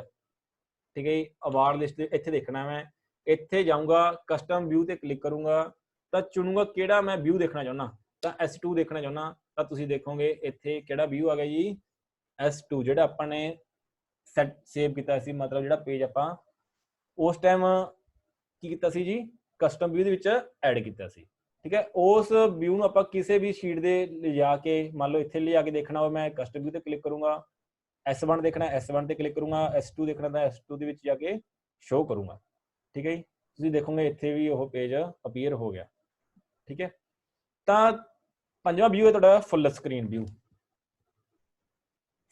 ਠੀਕ ਹੈ ਅਵਾਰਡ ਲਿਸਟ ਇੱਥੇ ਦੇਖਣਾ ਮੈਂ ਇੱਥੇ ਜਾਊਂਗਾ ਕਸਟਮ ਵਿਊ ਤੇ ਕਲਿੱਕ ਕਰੂੰਗਾ ਤਾਂ ਚੁਣੂੰਗਾ ਕਿਹੜਾ ਮੈਂ ਵਿਊ ਦੇਖਣਾ ਚਾਹੁੰਦਾ ਤਾਂ S2 ਦੇਖਣਾ ਚਾਹੁੰਦਾ ਤਾਂ ਤੁਸੀਂ ਦੇਖੋਗੇ ਇੱਥੇ ਕਿਹੜਾ ਵਿਊ ਆ ਗਿਆ ਜੀ S2 ਜਿਹੜਾ ਆਪਾਂ ਨੇ ਸੈਟ ਸੇਵ ਕੀਤਾ ਸੀ ਮਤਲਬ ਜਿਹੜਾ ਪੇਜ ਆਪਾਂ ਉਸ ਟਾਈਮ ਕੀ ਕੀਤਾ ਸੀ ਜੀ ਕਸਟਮ ਵਿਊ ਦੇ ਵਿੱਚ ਐਡ ਕੀਤਾ ਸੀ ਠੀਕ ਹੈ ਉਸ ਵਿਊ ਨੂੰ ਆਪਾਂ ਕਿਸੇ ਵੀ ਸ਼ੀਟ ਦੇ ਲਿਜਾ ਕੇ ਮੰਨ ਲਓ ਇੱਥੇ ਲਿਜਾ ਕੇ ਦੇਖਣਾ ਹੋਵੇ ਮੈਂ ਕਸਟਮ ਵਿਊ ਤੇ ਕਲਿੱਕ ਕਰੂੰਗਾ S1 ਦੇਖਣਾ S1 ਤੇ ਕਲਿੱਕ ਕਰੂੰਗਾ S2 ਦੇਖਣਾ ਤਾਂ S2 ਦੇ ਵਿੱਚ ਜਾ ਕੇ ਸ਼ੋ ਕਰੂੰਗਾ ਠੀਕ ਹੈ ਜੀ ਤੁਸੀਂ ਦੇਖੋਗੇ ਇੱਥੇ ਵੀ ਉਹ ਪੇਜ ਅਪੀਅਰ ਹੋ ਗਿਆ ਠੀਕ ਹੈ ਤਾਂ ਪੰਜਵਾਂ ਵਿਊ ਹੈ ਤੁਹਾਡਾ ਫੁੱਲ ਸਕਰੀਨ ਵਿਊ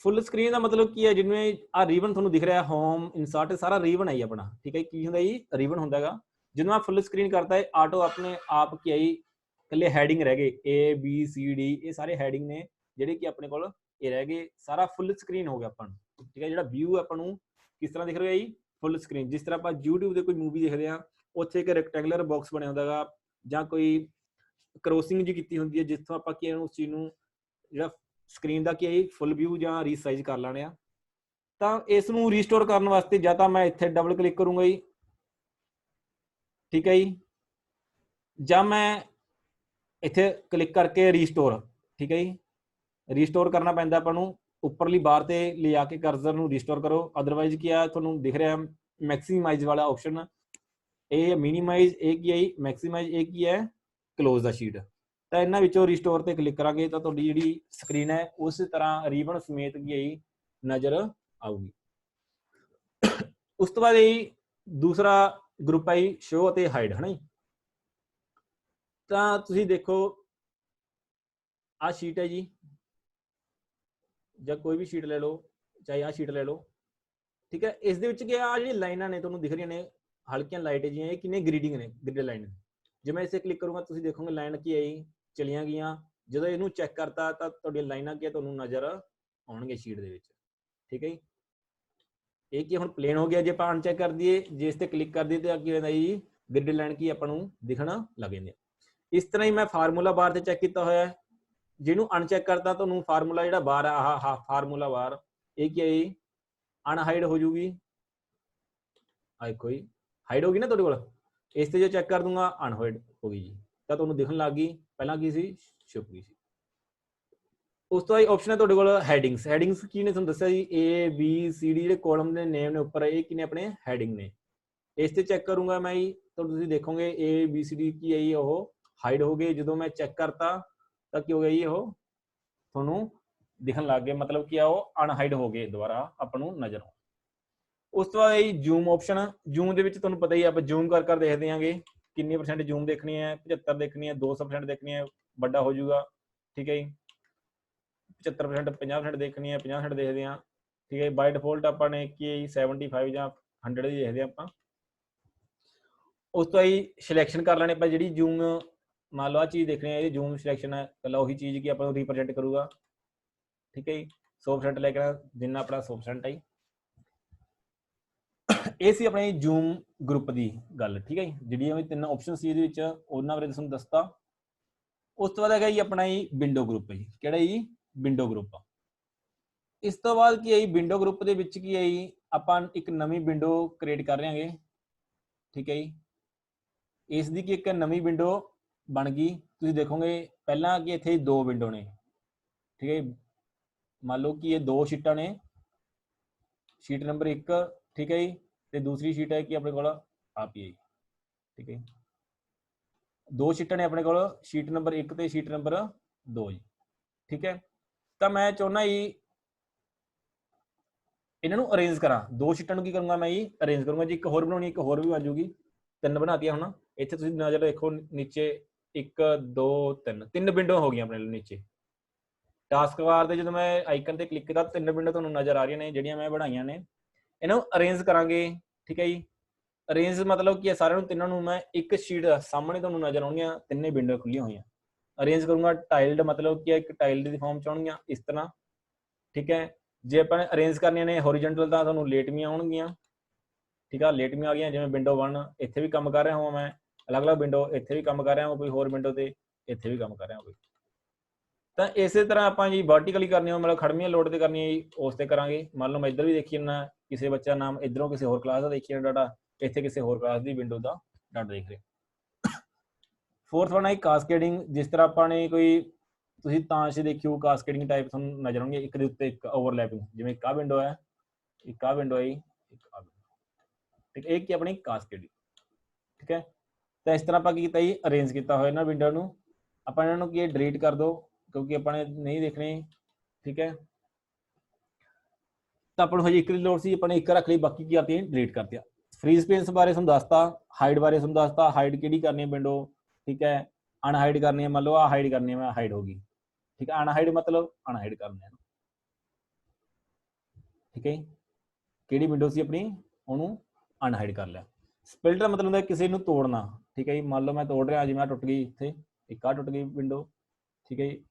ਫੁੱਲ ਸਕਰੀਨ ਦਾ ਮਤਲਬ ਕੀ ਹੈ ਜਿਵੇਂ ਆ ਰੀਬਨ ਤੁਹਾਨੂੰ ਦਿਖ ਰਿਹਾ ਹੋਮ ਇਨਸਰਟ ਸਾਰਾ ਰੀਬਨ ਆਈ ਆਪਣਾ ਠੀਕ ਹੈ ਕੀ ਹੁੰਦਾ ਜੀ ਰੀਬਨ ਹੁੰਦਾ ਹੈਗਾ ਜਦੋਂ ਮੈਂ ਫੁੱਲ ਸਕਰੀਨ ਕਰਤਾ ਹੈ ਆਟੋ ਆਪਣੇ ਆਪ ਕੀ ਆਈ ਇਕੱਲੇ ਹੈਡਿੰਗ ਰਹਿ ਗਏ ABCD ਇਹ ਸਾਰੇ ਹੈਡਿੰਗ ਨੇ ਜਿਹੜੇ ਕਿ ਆਪਣੇ ਕੋਲ ਇਹ ਰਹਿ ਗਏ ਸਾਰਾ ਫੁੱਲ ਸਕਰੀਨ ਹੋ ਗਿਆ ਆਪਾਂ ਨੂੰ ਠੀਕ ਹੈ ਜਿਹੜਾ ਵਿਊ ਆਪਾਂ ਨੂੰ ਕਿਸ ਤਰ੍ਹਾਂ ਦਿਖ ਰਿਹਾ ਜੀ ਫੁੱਲ ਸਕਰੀਨ ਜਿਸ ਤਰ੍ਹਾਂ ਆਪਾਂ YouTube ਤੇ ਕੋਈ ਮੂਵੀ ਦੇਖਦੇ ਆ ਉੱਥੇ ਇੱਕ ਰੈਕਟੈਂਗੂਲਰ ਬਾਕਸ ਬਣਿਆ ਹੁੰਦਾ ਹੈਗਾ ਜਾਂ ਕੋਈ ਕ੍ਰੋਸਿੰਗ ਜੀ ਕੀਤੀ ਹੁੰਦੀ ਹੈ ਜਿੱਥੋਂ ਆਪਾਂ ਕੀ ਉਸ ਚੀਜ਼ ਨੂੰ ਜਿਹੜਾ ਸਕਰੀਨ ਦਾ ਕੀ ਹੈ ਫੁੱਲ ਵਿਊ ਜਾਂ ਰੀਸਾਈਜ਼ ਕਰ ਲੈਣੇ ਆ ਤਾਂ ਇਸ ਨੂੰ ਰੀਸਟੋਰ ਕਰਨ ਵਾਸਤੇ ਜਾਂ ਤਾਂ ਮੈਂ ਇੱਥੇ ਡਬਲ ਕਲਿੱਕ ਕਰੂੰਗਾ ਜੀ ਠੀਕ ਹੈ ਜੀ ਜਾਂ ਮੈਂ ਇੱਥੇ ਕਲਿੱਕ ਕਰਕੇ ਰੀਸਟੋਰ ਠੀਕ ਹੈ ਜੀ ਰੀਸਟੋਰ ਕਰਨਾ ਪੈਂਦਾ ਆਪਾਂ ਨੂੰ ਉੱਪਰਲੀ ਬਾਰ ਤੇ ਲਿਆ ਕੇ ਕਰਸਰ ਨੂੰ ਰੀਸਟੋਰ ਕਰੋ ਅਦਰਵਾਈਜ਼ ਕੀ ਆ ਤੁਹਾਨੂੰ ਦਿਖ ਰਿਹਾ ਮੈਕਸਿਮਾਈਜ਼ ਵਾਲਾ ਆਪਸ਼ਨ ਇਹ ਮਿਨੀਮਾਈਜ਼ ਇਹ ਕੀ ਹੈ ਮੈਕਸਿਮਾਈਜ਼ ਇਹ ਕੀ ਹੈ ਕਲੋਜ਼ ਦਾ ਸ਼ੀਟ ਤਾਂ ਇਹਨਾਂ ਵਿੱਚੋਂ ਰੀਸਟੋਰ ਤੇ ਕਲਿੱਕ ਕਰਾਂਗੇ ਤਾਂ ਤੁਹਾਡੀ ਜਿਹੜੀ ਸਕਰੀਨ ਹੈ ਉਸੇ ਤਰ੍ਹਾਂ ਰੀਬਨ ਸਮੇਤ ਕੀ ਹੈ ਨਜ਼ਰ ਆਊਗੀ ਉਸ ਤੋਂ ਬਾਅਦ ਇਹ ਦੂਸਰਾ ਗਰੁੱਪ ਹੈ ਸ਼ੋ ਅਤੇ ਹਾਈਡ ਹੈ ਨਾ ਤਾਂ ਤੁਸੀਂ ਦੇਖੋ ਆਹ ਸ਼ੀਟ ਹੈ ਜੀ ਜਾਂ ਕੋਈ ਵੀ ਸ਼ੀਟ ਲੈ ਲਓ ਚਾਹੇ ਆਹ ਸ਼ੀਟ ਲੈ ਲਓ ਠੀਕ ਹੈ ਇਸ ਦੇ ਵਿੱਚ ਕੀ ਆ ਜਿਹੜੀ ਲਾਈਨਾਂ ਨੇ ਤੁਹਾਨੂੰ ਦਿਖ ਰਹੀਆਂ ਨੇ ਹਲਕੀਆਂ ਲਾਈਟ ਜਿਹੀਆਂ ਇਹ ਕਿੰਨੇ ਗ੍ਰਿਡਿੰਗ ਨੇ ਗ੍ਰਿਡ ਲਾਈਨ ਜੇ ਮੈਂ ਇਸੇ ਕਲਿੱਕ ਕਰੂੰਗਾ ਤੁਸੀਂ ਦੇਖੋਗੇ ਲਾਈਨ ਕੀ ਆਈ ਚਲੀਆਂ ਗਈਆਂ ਜਦੋਂ ਇਹਨੂੰ ਚੈੱਕ ਕਰਤਾ ਤਾਂ ਤੁਹਾਡੀਆਂ ਲਾਈਨਾਂ ਕੀ ਤੁਹਾਨੂੰ ਨਜ਼ਰ ਆਉਣਗੇ ਸ਼ੀਟ ਦੇ ਵਿੱਚ ਠੀਕ ਹੈ ਜੀ ਇਹ ਕੀ ਹੁਣ ਪਲੇਨ ਹੋ ਗਿਆ ਜੇ ਆਪਾਂ ਅਨਚੈੱਕ ਕਰ ਦਈਏ ਜੇ ਇਸ ਤੇ ਕਲਿੱਕ ਕਰ ਦਈਏ ਤਾਂ ਕੀ ਹੁੰਦਾ ਜੀ ਗ੍ਰਿਡ ਲਾਈਨ ਕੀ ਆਪਾਂ ਨੂੰ ਦਿਖਣਾ ਲੱਗ ਜਾਂਦੇ ਇਸ ਤਰ੍ਹਾਂ ਹੀ ਮੈਂ ਫਾਰਮੂਲਾ ਬਾਰ ਤੇ ਚੈੱਕ ਕੀਤਾ ਹੋਇਆ ਹੈ ਜਿਹਨੂੰ ਅਨਚੈੱਕ ਕਰਤਾ ਤੁਹਾਨੂੰ ਫਾਰਮੂਲਾ ਜਿਹੜਾ ਬਾਰ ਆ ਆਹ ਫਾਰਮੂਲਾ ਬਾਰ ਇਹ ਕੀ ਹੈ ਅਨਹਾਈਡ ਹੋ ਜੂਗੀ ਆਈ ਕੋਈ ਹਾਈਡ ਹੋ ਗਈ ਨਾ ਤੁਹਾਡੇ ਕੋਲ ਇਸ ਤੇ ਜੇ ਚੈੱਕ ਕਰ ਦੂੰਗਾ ਅਨਹਾਈਡ ਹੋ ਗਈ ਜੀ ਤਾਂ ਤੁਹਾਨੂੰ ਦਿਖਣ ਲੱਗ ਗਈ ਪਹਿਲਾਂ ਕੀ ਸੀ ਛੁਪ ਗਈ ਸੀ ਉਸ ਤੋਂ ਬਾਅਦ ਆਪਸ਼ਨ ਹੈ ਤੁਹਾਡੇ ਕੋਲ ਹੈਡਿੰਗਸ ਕੀ ਨੇ ਤੁਹਾਨੂੰ ਦੱਸਿਆ ਜੀ ABCD ਜਿਹੜੇ ਕਾਲਮ ਦੇ ਨੇਮ ਨੇ ਉੱਪਰ ਇਹ ਕਿਨੇ ਆਪਣੇ ਹੈਡਿੰਗ ਨੇ ਇਸ ਤੇ ਚੈੱਕ ਕਰੂੰਗਾ ਮੈਂ ਜੀ ਤਾਂ ਤੁਸੀਂ ਦੇਖੋਗੇ ABCD ਕੀ ਹੈ ਜੀ ਉਹ ਹਾਈਡ ਹੋ ਗਏ ਜਦੋਂ ਮੈਂ ਚੈੱਕ ਕਰਤਾ ਤਾਂ ਕੀ ਹੋ ਗਿਆ ਜੀ ਉਹ ਤੁਹਾਨੂੰ ਦਿਖਣ ਲੱਗ ਗਏ ਮਤਲਬ ਕੀ ਆ ਉਹ ਅਨਹਾਈਡ ਹੋ ਗਏ ਦੁਬਾਰਾ ਆਪਾਂ ਨੂੰ ਨਜ਼ਰ ਆਉਣ ਉਸ ਤੋਂ ਬਾਅਦ ਇਹ ਜ਼ੂਮ ਆਪਸ਼ਨ ਜ਼ੂਮ ਦੇ ਵਿੱਚ ਤੁਹਾਨੂੰ ਪਤਾ ਹੀ ਆਪਾਂ ਜ਼ੂਮ ਕਰ ਦੇਖਦੇ ਆਂਗੇ ਕਿੰਨੀ % ਜ਼ੂਮ ਦੇਖਣੀ ਹੈ 75 ਦੇਖਣੀ ਹੈ 200% ਦੇਖਣੀ ਹੈ ਵੱਡਾ ਹੋ ਜਾਊਗਾ ਠੀਕ ਹੈ ਜੀ 75% 50% ਦੇਖਣੀ ਹੈ 50% ਦੇਖਦੇ ਹਾਂ ਠੀਕ ਹੈ ਬਾਈ ਡਿਫਾਲਟ ਆਪਾਂ ਨੇ ਕੀ 75 ਜਾਂ 100 ਦੀ ਦੇਖਦੇ ਆਪਾਂ ਉਸ ਤੋਂ ਹੀ ਸਿਲੈਕਸ਼ਨ ਕਰ ਲੈਣੇ ਆਪਾਂ ਜਿਹੜੀ ਜ਼ੂਮ ਮੰਨ ਲਓ ਆ ਚੀਜ਼ ਦੇਖਣੀ ਹੈ ਇਹ ਜ਼ੂਮ ਸਿਲੈਕਸ਼ਨ ਹੈ ਪਹਿਲਾਂ ਉਹੀ ਚੀਜ਼ ਕੀ ਆਪਾਂ ਨੂੰ ਰਿਪਰੈਜ਼ੈਂਟ ਕਰੂਗਾ ਠੀਕ ਹੈ ਜੀ 100% ਲੈ ਕੇ ਜਿੰਨਾ ਆਪਣਾ 100% ਹੈ ਇਹ ਸੀ ਆਪਣੇ ਜ਼ੂਮ ਗਰੁੱਪ ਦੀ ਗੱਲ ਠੀਕ ਹੈ ਜੀ ਜਿਹੜੀਆਂ ਤਿੰਨ ਆਪਸ਼ਨ ਸੀ ਇਹਦੇ ਵਿੱਚ ਉਹਨਾਂ ਬਾਰੇ ਤੁਹਾਨੂੰ ਦੱਸਤਾ ਉਸ ਤੋਂ ਬਾਅਦ ਹੈਗਾ ਜੀ ਆਪਣਾ ਵਿੰਡੋ ਗਰੁੱਪ ਜੀ ਕਿਹੜਾ ਜੀ ਵਿੰਡੋ ਗਰੁੱਪ ਇਸ ਤੋਂ ਬਾਅਦ ਕੀ ਹੈ ਵਿੰਡੋ ਗਰੁੱਪ ਦੇ ਵਿੱਚ ਕੀ ਹੈ ਆਪਾਂ ਇੱਕ ਨਵੀਂ ਵਿੰਡੋ ਕ੍ਰੀਏਟ ਕਰ ਰਹੇ ਹਾਂਗੇ। ਠੀਕ ਹੈ ਜੀ, ਇਸ ਦੀ ਕੀ ਇੱਕ ਨਵੀਂ ਵਿੰਡੋ ਬਣ ਗਈ। ਤੁਸੀਂ ਦੇਖੋਗੇ ਪਹਿਲਾਂ ਕਿ ਇੱਥੇ ਦੋ ਵਿੰਡੋ ਨੇ। ਠੀਕ ਹੈ ਜੀ, ਮੰਨ ਲਓ ਕਿ ਇਹ ਦੋ ਸ਼ੀਟਾਂ ਨੇ, ਸ਼ੀਟ ਨੰਬਰ 1 ਠੀਕ ਹੈ ਜੀ, ਤੇ ਦੂਸਰੀ ਸ਼ੀਟ ਹੈ ਕਿ ਆਪਣੇ ਕੋਲ ਆਪ ਹੀ ਹੈ। ਠੀਕ ਹੈ ਜੀ, ਦੋ ਸ਼ੀਟਾਂ ਨੇ ਆਪਣੇ ਕੋਲ, ਸ਼ੀਟ ਨੰਬਰ 1 ਤੇ ਸ਼ੀਟ ਨੰਬਰ 2 ਜੀ। ਠੀਕ ਹੈ, ਤਾਂ ਮੈਂ ਚਾਹੁੰਦਾ ਜੀ ਇਹਨਾਂ ਨੂੰ ਅਰੇਂਜ ਕਰਾਂ। ਦੋ ਸ਼ੀਟਾਂ ਨੂੰ ਕੀ ਕਰੂੰਗਾ ਮੈਂ ਜੀ, ਅਰੇਂਜ ਕਰੂੰਗਾ ਜੀ। ਇੱਕ ਹੋਰ ਬਣਾਉਣੀ, ਇੱਕ ਹੋਰ ਵੀ ਬਣ ਜੂਗੀ। ਤਿੰਨ ਬਣਾਤੀਆਂ ਹੁਣ। ਇੱਥੇ ਤੁਸੀਂ ਨਜ਼ਰ ਦੇਖੋ ਨੀਚੇ 1 2 3 ਤਿੰਨ ਵਿੰਡੋ ਹੋ ਗਈਆਂ ਆਪਣੇ ਨੀਚੇ। ਟਾਸਕ ਬਾਰ ਦੇ ਜਦੋਂ ਮੈਂ ਆਈਕਨ ਤੇ ਕਲਿੱਕ ਕੀਤਾ, ਤਿੰਨ ਵਿੰਡੋ ਤੁਹਾਨੂੰ ਨਜ਼ਰ ਆ ਰਹੀਆਂ ਨੇ ਜਿਹੜੀਆਂ ਮੈਂ ਬਣਾਈਆਂ ਨੇ। ਇਹਨਾਂ ਨੂੰ ਅਰੇਂਜ ਕਰਾਂਗੇ। ਠੀਕ ਹੈ ਜੀ, ਅਰੇਂਜ ਮਤਲਬ ਕਿ ਸਾਰਿਆਂ ਨੂੰ ਤਿੰਨਾਂ ਨੂੰ ਮੈਂ ਇੱਕ ਸ਼ੀਟ ਸਾਹਮਣੇ ਤੁਹਾਨੂੰ ਨਜ਼ਰ ਆਉਣਗੀਆਂ, ਤਿੰਨੇ ਵਿੰਡੋ ਖੁੱਲੀਆਂ ਹੋਈਆਂ। ਅਰੇਂਜ ਕਰੂੰਗਾ ਟਾਈਲਡ, ਮਤਲਬ ਕਿ ਇੱਕ ਟਾਈਲਡ ਦੀ ਫਾਰਮ ਚ ਆਉਣਗੀਆਂ ਇਸ ਤਰ੍ਹਾਂ। ਠੀਕ ਹੈ, ਜੇ ਆਪਾਂ ਨੇ ਅਰੇਂਜ ਕਰਨੀਆਂ ਨੇ ਹੋਰੀਜੈਂਟਲ ਤਾਂ ਤੁਹਾਨੂੰ ਲੇਟਵੀਆਂ ਆਉਣਗੀਆਂ। ਠੀਕ ਆ, ਲੇਟਵੀਆਂ ਆ ਗਈਆਂ। ਜਿਵੇਂ ਵਿੰਡੋ 1 ਇੱਥੇ ਵੀ ਕੰਮ ਕਰ ਰਿਹਾ ਹਾਂ ਮੈਂ, ਅਲੱਗ-ਅਲੱਗ ਵਿੰਡੋ ਇੱਥੇ ਵੀ ਕੰਮ ਕਰ ਰਿਹਾ ਹਾਂ ਕੋਈ ਹੋਰ ਵਿੰਡੋ ਤੇ, ਇੱਥੇ ਵੀ ਕੰਮ ਕਰ ਰਿਹਾ ਕੋਈ। ਤਾਂ ਇਸੇ ਤਰ੍ਹਾਂ ਆਪਾਂ ਜੀ ਵਰਟੀਕਲੀ ਕਰਨੀ ਹੋ, ਮਤਲਬ ਖੜਵੀਆਂ ਲੋਡ ਤੇ ਕਰਨੀ ਹੈ ਜੀ, ਉਸ ਤੇ ਕਰਾਂਗੇ। ਮੰਨ ਲਓ ਮੈਂ ਇੱਧਰ ਵੀ ਦੇਖੀ ਜਾਂਦਾ ਕਿਸੇ ਬੱਚਾ ਨਾਮ, ਇੱਧਰੋਂ ਕਿਸੇ ਹੋਰ ਕਲਾਸ ਦਾ ਦੇਖੀ ਜਾਂਦਾ ਡਾਟਾ, ਇੱਥੇ ਕਿਸੇ ਹੋਰ ਕਲਾਸ ਦੀ ਵਿੰਡੋ ਦਾ ਡਾਟਾ ਦੇਖ ਰਹੇ। ਫੋਰਥ ਵਨ ਹੈ ਕਾਸਕੇਡਿੰਗ। ਜਿਸ ਤਰ੍ਹਾਂ ਆਪਾਂ ਨੇ ਕੋਈ, ਤੁਸੀਂ ਤਾਂਸ਼ ਦੇਖਿਓ ਕਾਸਕੇਡਿੰਗ ਟਾਈਪ ਤੁਹਾਨੂੰ ਨਜ਼ਰ ਆਉਣਗੇ, ਇੱਕ ਦੇ ਉੱਤੇ ਇੱਕ ਓਵਰਲੈਪਿੰਗ। ਜਿਵੇਂ ਇੱਕ ਆਹ ਵਿੰਡੋ ਹੈ, ਇੱਕ ਆਹ ਵਿੰਡੋ ਹੈ ਜੀ, ਇੱਕ ਆਹ ਵਿੰਡੋ। ਠੀਕ ਹੈ, ਇਹ ਕੀ ਆਪਣੀ ਕਾਸਕੇਡਿੰਗ। ਠੀਕ ਹੈ, ਤਾਂ ਇਸ ਤਰ੍ਹਾਂ ਆਪਾਂ ਕੀ ਕੀਤਾ ਜੀ, ਅਰੇਂਜ ਕੀਤਾ ਹੋਇਆ ਇਹਨਾਂ ਵਿੰਡੋ ਨੂੰ। ਆਪਾਂ ਇਹਨਾਂ ਨੂੰ ਕੀ ਡਿਲੀਟ ਕਰ ਦਿਓ ਕਿਉਂਕਿ ਆਪਾਂ ਨੇ ਨਹੀਂ ਦੇਖਣੇ। ਠੀਕ ਹੈ, ਤਾਂ ਆਪਾਂ ਨੂੰ ਹਜੇ ਇੱਕ ਦੀ ਲੋੜ ਸੀ, ਆਪਾਂ ਨੇ ਇੱਕ ਰੱਖ ਲਈ, ਬਾਕੀ ਕੀ ਕਰਤੀ ਡਿਲੀਟ ਕਰਤੀਆਂ। ਫ੍ਰੀ ਸਪੇਸ ਬਾਰੇ ਤੁਹਾਨੂੰ ਦੱਸਤਾ, ਹਾਈਡ ਬਾਰੇ ਤੁਹਾਨੂੰ ਦੱਸਤਾ, ਹਾਈਡ ਕਿਹੜੀ ਕਰਨੀ ਹੈ ਵਿੰਡੋ। ਠੀਕ ਹੈ, ਅਨਹਾਈਡ ਕਰਨੀ ਹੈ, ਮੰਨ ਲਓ ਆਹ ਹਾਈਡ ਕਰਨੀ ਹੈ, ਮੈਂ ਹਾਈਡ ਹੋ ਗਈ। ਠੀਕ ਹੈ, ਅਨਹਾਈਡ ਮਤਲਬ ਅਨਹਾਈਡ ਕਰਨਾ ਹੈ। ਠੀਕ ਹੈ, ਕਿਹੜੀ ਵਿੰਡੋ ਸੀ ਆਪਣੀ, ਉਹਨੂੰ ਅਨਹਾਈਡ ਕਰ ਲਿਆ। ਸਪਲਿਟ ਦਾ ਮਤਲਬ ਹੁੰਦਾ ਕਿਸੇ ਨੂੰ ਤੋੜਨਾ। ਠੀਕ ਹੈ ਜੀ, ਮੰਨ ਲਓ ਮੈਂ ਤੋੜ ਰਿਹਾ, ਜਿਵੇਂ ਟੁੱਟ ਗਈ, ਇੱਥੇ ਇੱਕ ਆ ਟੁੱਟ ਗਈ ਵਿੰਡੋ। ਠੀਕ ਹੈ ਜੀ,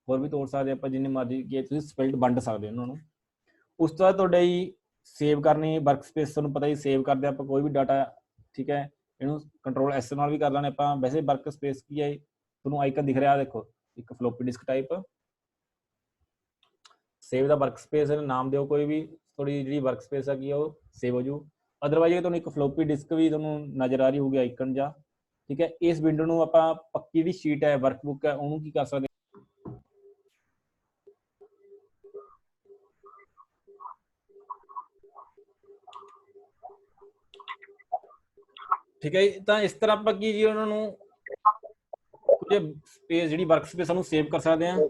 ਹੋਰ ਵੀ ਤੋੜ ਸਕਦੇ ਆਪਾਂ ਜਿੰਨੀ ਮਰਜ਼ੀ, ਕਿ ਤੁਸੀਂ ਸਪਲਿਟ ਵੰਡ ਸਕਦੇ ਹੋ ਉਹਨਾਂ ਨੂੰ। ਉਸ ਤੋਂ ਬਾਅਦ ਤੁਹਾਡਾ ਜੀ ਸੇਵ ਕਰਨੀ ਵਰਕ ਸਪੇਸ, ਤੁਹਾਨੂੰ ਪਤਾ ਹੀ ਸੇਵ ਕਰਦੇ ਆਪਾਂ ਕੋਈ ਵੀ ਡਾਟਾ। ਠੀਕ ਹੈ, ਇਹਨੂੰ ਕੰਟਰੋਲ ਐਸ ਨਾਲ ਵੀ ਕਰ ਲੈਣੇ ਆਪਾਂ। ਵੈਸੇ ਵਰਕ ਸਪੇਸ ਕੀ ਹੈ, ਤੁਹਾਨੂੰ ਆਈਕਨ ਦਿਖ ਰਿਹਾ ਦੇਖੋ, ਇੱਕ ਫਲੋਪੀ ਡਿਸਕ ਟਾਈਪ। ਸੇਵ ਦਾ ਵਰਕ ਸਪੇਸ ਨਾਮ ਦਿਓ ਕੋਈ ਵੀ, ਥੋੜੀ ਜਿਹੜੀ ਵਰਕ ਸਪੇਸ ਹੈਗੀ ਉਹ ਸੇਵ ਹੋ ਜੂ। ਅਦਰਵਾਈਜ਼ ਤੁਹਾਨੂੰ ਇੱਕ ਫਲੋਪੀ ਡਿਸਕ ਵੀ ਤੁਹਾਨੂੰ ਨਜ਼ਰ ਆ ਰਹੀ ਹੋਊਗੀ ਆਈਕਨ ਜਾਂ। ਠੀਕ ਹੈ, ਇਸ ਵਿੰਡੋ ਨੂੰ ਆਪਾਂ ਪੱਕੀ ਜਿਹੜੀ ਸ਼ੀਟ ਹੈ, ਵਰਕਬੁੱਕ ਹੈ, ਉਹਨੂੰ ਕੀ ਕਰ ਸਕਦੇ। ਠੀਕ ਹੈ ਜੀ, ਤਾਂ ਇਸ ਤਰ੍ਹਾਂ ਆਪਾਂ ਕੀ ਜੀ ਉਹਨਾਂ ਨੂੰ ਕੁਝ ਸਪੇਸ, ਜਿਹੜੀ ਵਰਕ ਸਪੇਸ ਉਹਨੂੰ ਸੇਵ ਕਰ ਸਕਦੇ ਹਾਂ।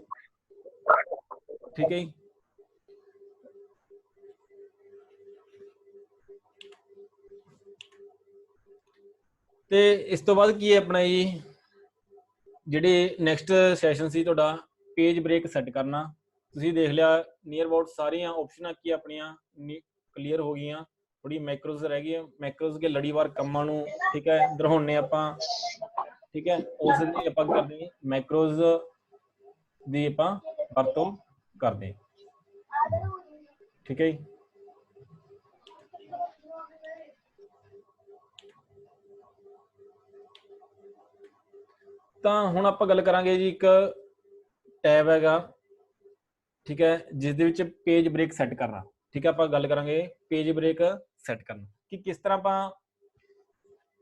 ਠੀਕ ਹੈ ਜੀ, ਤੇ ਇਸ ਤੋਂ ਬਾਅਦ ਕੀ ਹੈ ਆਪਣਾ ਜੀ, ਜਿਹੜੇ ਨੈਕਸਟ ਸੈਸ਼ਨ ਸੀ ਤੁਹਾਡਾ ਪੇਜ ਬ੍ਰੇਕ ਸੈੱਟ ਕਰਨਾ। ਤੁਸੀਂ ਦੇਖ ਲਿਆ ਨੀਅਰ ਅਬਾਊਟ ਸਾਰੀਆਂ ਆਪਸ਼ਨਾਂ ਕੀ ਆਪਣੀਆਂ ਕਲੀਅਰ ਹੋ ਗਈਆਂ। ਥੋੜੀ ਮੈਕਰੋਜ਼ ਰਹਿ ਗਈ, ਮੈਕਰੋਜ਼ ਕੇ ਲੜੀਵਾਰ ਕੰਮਾਂ ਨੂੰ ਠੀਕ ਹੈ ਦਰਹਾਉਣੇ ਆਪਾਂ। ਠੀਕ ਹੈ, ਉਸ ਲਈ ਆਪਾਂ ਕੀ ਕਰਦੇ ਹਾਂ, ਮੈਕਰੋਜ਼ ਦੀ ਆਪਾਂ ਵਰਤੋਂ ਕਰਦੇ ਹਾਂ। ਠੀਕ ਹੈ ਜੀ, ਤਾਂ ਹੁਣ ਆਪਾਂ ਗੱਲ ਕਰਾਂਗੇ ਜੀ, ਇੱਕ ਟੈਬ ਹੈਗਾ। ਠੀਕ ਹੈ, ਜਿਸ ਦੇ ਵਿੱਚ ਪੇਜ ਬ੍ਰੇਕ ਸੈੱਟ ਕਰਨਾ। ਠੀਕ ਹੈ, ਆਪਾਂ ਗੱਲ ਕਰਾਂਗੇ ਪੇਜ ਬ੍ਰੇਕ ਸੈੱਟ ਕਰਨਾ, ਕਿ ਕਿਸ ਤਰ੍ਹਾਂ ਆਪਾਂ